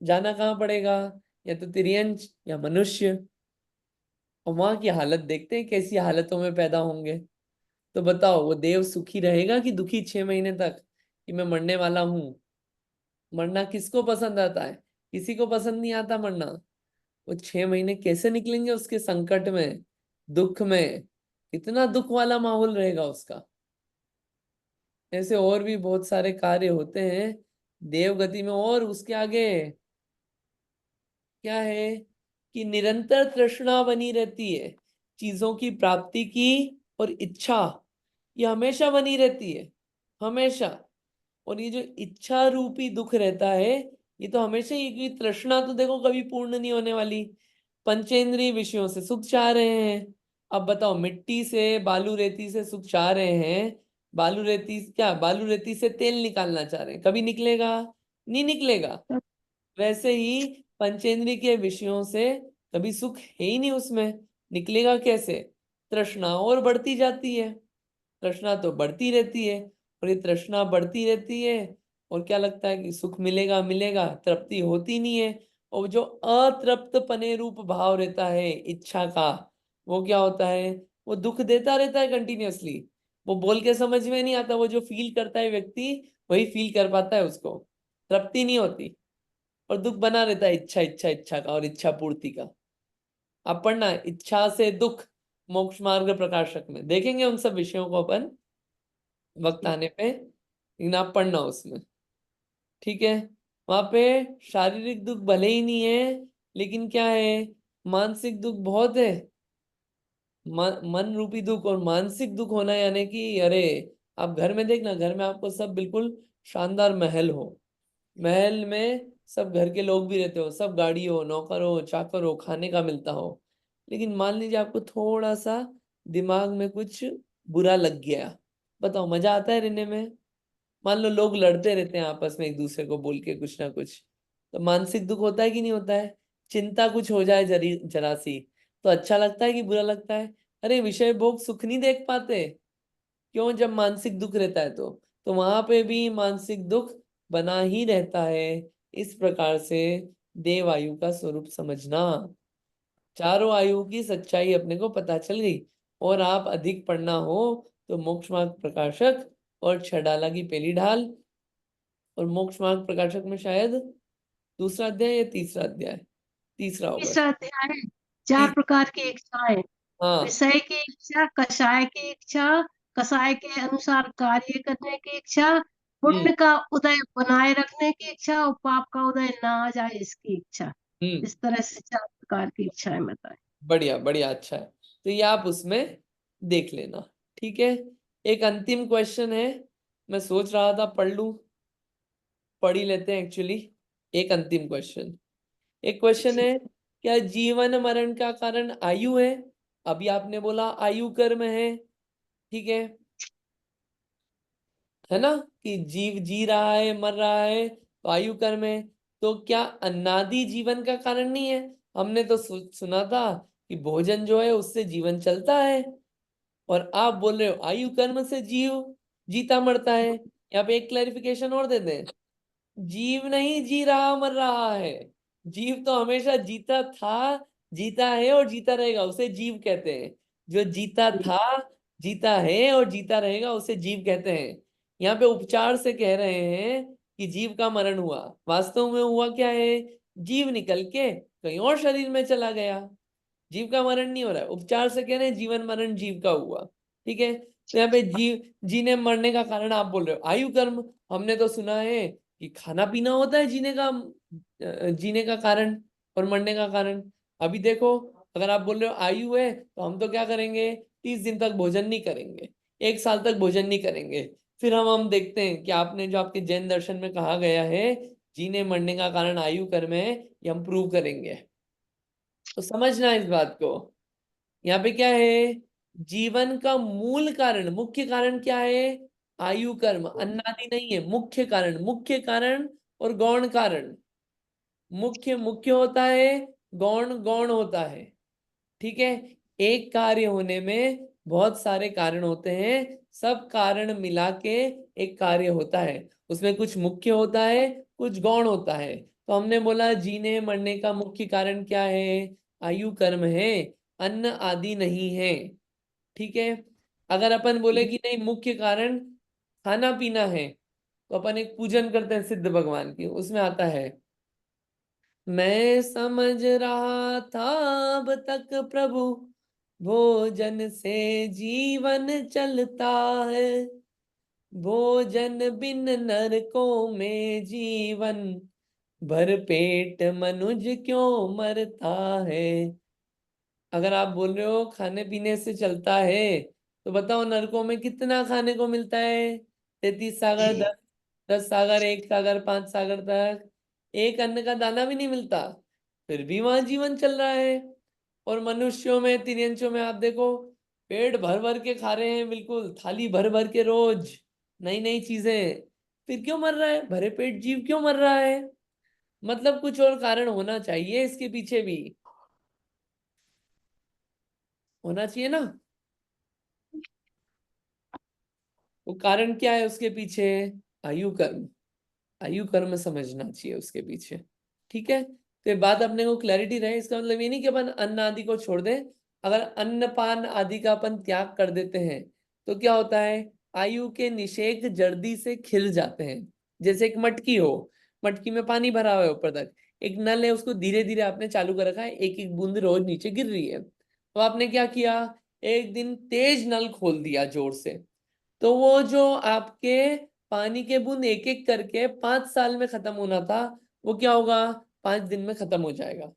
जाना कहाँ पड़ेगा? या तो तिर्यंच या मनुष्य। और वहां की हालत देखते हैं कैसी हालतों में पैदा होंगे। तो बताओ, वो देव सुखी रहेगा कि दुखी 6 महीने तक, कि मैं मरने वाला हूं? मरना किसको पसंद आता है? किसी को पसंद नहीं आता मरना। वो 6 महीने कैसे निकलेंगे उसके संकट में, दुख में, इतना दुख वाला माहौल रहेगा उसका। ऐसे और भी बहुत सारे कार्य होते हैं देवगति में। और उसके आगे क्या है कि निरंतर तृष्णा बनी रहती है चीजों की प्राप्ति की, और इच्छा ये हमेशा बनी रहती है, हमेशा। और ये जो इच्छा रूपी दुख रहता है, ये तो हमेशा ही, कि तृष्णा तो देखो कभी पूर्ण नहीं होने वाली। पंचेंद्रिय विषयों से सुख चाह रहे हैं। अब बताओ, मिट्टी से, बालू रेती से सुख चाह रहे हैं, बालू रेती क्या, बालू रेती से तेल निकालना चाह रहे हैं, कभी निकलेगा? नहीं निकलेगा। वैसे ही पंचेंद्रिय के विषयों से कभी सुख है ही नहीं उसमें, निकलेगा कैसे? तृष्णा और बढ़ती जाती है, तृष्णा तो बढ़ती रहती है, और ये तृष्णा बढ़ती रहती है, और क्या लगता है कि सुख मिलेगा मिलेगा, तृप्ति होती नहीं है। और जो अतृप्त पने रूप भाव रहता है इच्छा का, वो क्या होता है? वो दुख देता रहता है कंटिन्यूअसली। वो बोल के समझ में नहीं आता, वो जो फील करता है व्यक्ति वही फील कर पाता है, उसको तृप्ति नहीं होती, और दुख बना रहता है इच्छा इच्छा इच्छा का, और इच्छा पूर्ति का। अब पढ़ना है इच्छा से दुख, मोक्ष मार्ग प्रकाशक में देखेंगे उन सब विषयों को अपन वक्त आने पे, लेकिन आप पढ़ना उसमें, ठीक है? वहां पे शारीरिक दुख भले ही नहीं है, लेकिन क्या है, मानसिक दुख बहुत है। मन रूपी दुख और मानसिक दुख होना, यानी कि अरे, आप घर में देखना, घर में आपको सब बिल्कुल शानदार महल हो, महल में सब घर के लोग भी रहते हो, सब गाड़ी हो, नौकर हो, चाकर हो, खाने का मिलता हो, लेकिन मान लीजिए आपको थोड़ा सा दिमाग में कुछ बुरा लग गया, बताओ मजा आता है रहने में? मान लो लोग लड़ते रहते हैं आपस में एक दूसरे को बोल के कुछ ना कुछ, तो मानसिक दुख होता है कि नहीं होता है? चिंता कुछ हो जाए जरा सी, तो अच्छा लगता है कि बुरा लगता है? अरे विषय भोग सुख नहीं देख पाते, क्यों? जब मानसिक दुख रहता है तो वहां पे भी मानसिक दुख बना ही रहता है। इस प्रकार से देव आयु का स्वरूप समझना, चारों आयु की सच्चाई अपने को पता चल गई। और आप अधिक पढ़ना हो तो मोक्ष मार्ग प्रकाशक और छडाला की पहली ढाल, और मोक्ष मार्ग प्रकाशक में शायद दूसरा अध्याय या तीसरा अध्याय, तीसरा होगा। तीसरा अध्याय है, 4 तीस, प्रकार की इच्छाएं। हाँ। विषय की इच्छा, कषाय की इच्छा, कषाय के अनुसार कार्य करने की इच्छा, हम्म। पुण्य का उदय बनाए रखने की इच्छा, और पाप का उदय ना आ जाए इसकी इच्छा। हम्म। इस तरह से 4 प्रकार की इच्छाएं बताए। बढ़िया बढ़िया, अच्छा है। तो ये आप उसमें देख लेना, ठीक है? एक अंतिम क्वेश्चन है, मैं सोच रहा था पढ़ लूं, पढ़ ही लेते हैं एक्चुअली। एक अंतिम क्वेश्चन, एक क्वेश्चन है, क्या जीवन मरण का कारण आयु है? अभी आपने बोला आयु कर्म है, ठीक है ना? कि जीव जी रहा है, मर रहा है, तो आयु कर्म है। तो क्या अन्नादि जीवन का कारण नहीं है? हमने तो सुना था कि भोजन जो है उससे जीवन चलता है, और आप बोल रहे हो आयु कर्म से जीव जीता मरता है। यहाँ पे एक क्लैरिफिकेशन और दे दें, जीव नहीं जी रहा मर रहा है, जीव तो हमेशा जीता था, जीता है और जीता रहेगा, उसे जीव कहते हैं। जो जीता था, जीता है और जीता रहेगा, उसे जीव कहते हैं। यहाँ पे उपचार से कह रहे हैं कि जीव का मरण हुआ, वास्तव में हुआ क्या है? जीव निकल के कहीं और शरीर में चला गया, जीव का मरण नहीं हो रहा है। उपचार से कह रहे हैं जीवन मरण जीव का हुआ, ठीक है? तो यहाँ पे जीव जीने मरने का कारण आप बोल रहे हो आयु कर्म। हमने तो सुना है कि खाना पीना होता है जीने का कारण और मरने का कारण। अभी देखो, अगर आप बोल रहे हो आयु है, तो हम तो क्या करेंगे, 30 दिन तक भोजन नहीं करेंगे, 1 साल तक भोजन नहीं करेंगे। फिर हम देखते हैं कि आपने जो आपके जैन दर्शन में कहा गया है जीने मरने का कारण आयु कर्म है, ये हम प्रूव करेंगे। तो समझना इस बात को, यहाँ पे क्या है, जीवन का मूल कारण, मुख्य कारण क्या है? आयु कर्म, अन्नादि नहीं है। मुख्य कारण, मुख्य कारण और गौण कारण। मुख्य मुख्य होता है, गौण गौण होता है, ठीक है? एक कार्य होने में बहुत सारे कारण होते हैं, सब कारण मिला के एक कार्य होता है। उसमें कुछ मुख्य होता है, कुछ गौण होता है। तो हमने बोला जीने मरने का मुख्य कारण क्या है? आयु कर्म है, अन्न आदि नहीं है, ठीक है? अगर अपन बोले कि नहीं, मुख्य कारण खाना पीना है, तो अपन एक पूजन करते हैं सिद्ध भगवान की, उसमें आता है, मैं समझ रहा था अब तक प्रभु भोजन से जीवन चलता है, भोजन बिन नरकों में जीवन, भर पेट मनुज क्यों मरता है। अगर आप बोल रहे हो खाने पीने से चलता है, तो बताओ नरकों में कितना खाने को मिलता है? 33 सागर, 10 सागर, 1 सागर, 5 सागर तक एक अन्न का दाना भी नहीं मिलता, फिर भी वहां जीवन चल रहा है। और मनुष्यों में, तिर्यंचों में आप देखो, पेट भर भर के खा रहे हैं, बिल्कुल थाली भर भर के रोज नई नई चीजें, फिर क्यों मर रहा है? भरे पेट जीव क्यों मर रहा है? मतलब कुछ और कारण होना चाहिए इसके पीछे भी, होना चाहिए ना। वो कारण क्या है उसके पीछे? आयु कर्म, आयु कर्म समझना चाहिए उसके पीछे। ठीक है, तो ये बात अपने को क्लैरिटी रहे। इसका मतलब ये नहीं कि अपन अन्न आदि को छोड़ दें। अगर अन्न पान आदि का अपन त्याग कर देते हैं तो क्या होता है? आयु के निषेक जल्दी से खिल जाते हैं। जैसे एक मटकी हो, मटकी में पानी भरा हुआ है ऊपर तक, एक नल है, उसको धीरे धीरे आपने चालू कर रखा है, एक एक बूंद रोज नीचे गिर रही है। तो आपने क्या किया, एक दिन तेज नल खोल दिया जोर से, तो वो जो आपके पानी के बूंद एक एक करके 5 साल में खत्म होना था, वो क्या होगा? 5 दिन में खत्म हो जाएगा।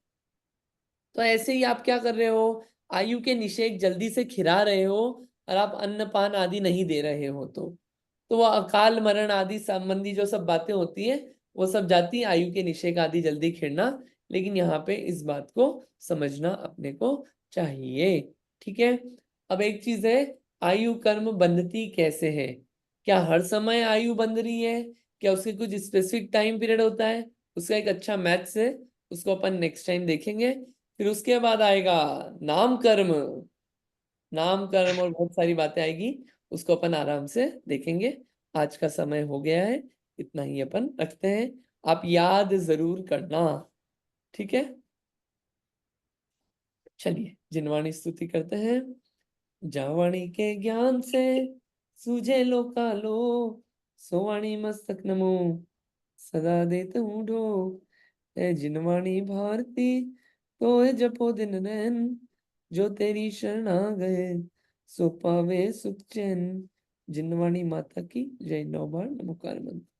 तो ऐसे ही आप क्या कर रहे हो, आयु के निषेक जल्दी से खिरा रहे हो, और आप अन्न पान आदि नहीं दे रहे हो, तो वो अकाल मरण आदि संबंधी जो सब बातें होती है, वो सब जाती है, आयु के निषेक आदि जल्दी खिरना। लेकिन यहाँ पे इस बात को समझना अपने को चाहिए। ठीक है, अब एक चीज है, आयु कर्म बंधती कैसे है? क्या हर समय आयु बंध रही है? क्या उसके कुछ स्पेसिफिक टाइम पीरियड होता है? उसका एक अच्छा मैथ्स है, उसको अपन नेक्स्ट टाइम देखेंगे। फिर उसके बाद आएगा नाम कर्म, नाम कर्म और बहुत सारी बातें आएगी, उसको अपन आराम से देखेंगे। आज का समय हो गया है, इतना ही अपन रखते हैं। आप याद जरूर करना, ठीक है? चलिए जिनवाणी स्तुति करते हैं। जावाणी के ज्ञान से सूझे लो कालो, सोवाणी मस्तक नमो सदा देत ऊढो, है जिनवाणी भारती तो है जपो दिन नैन, जो तेरी शरण आ गए सो पावे सुख चैन। जिनवाणी माता की जय। 9 बार नमोकार मंत्र।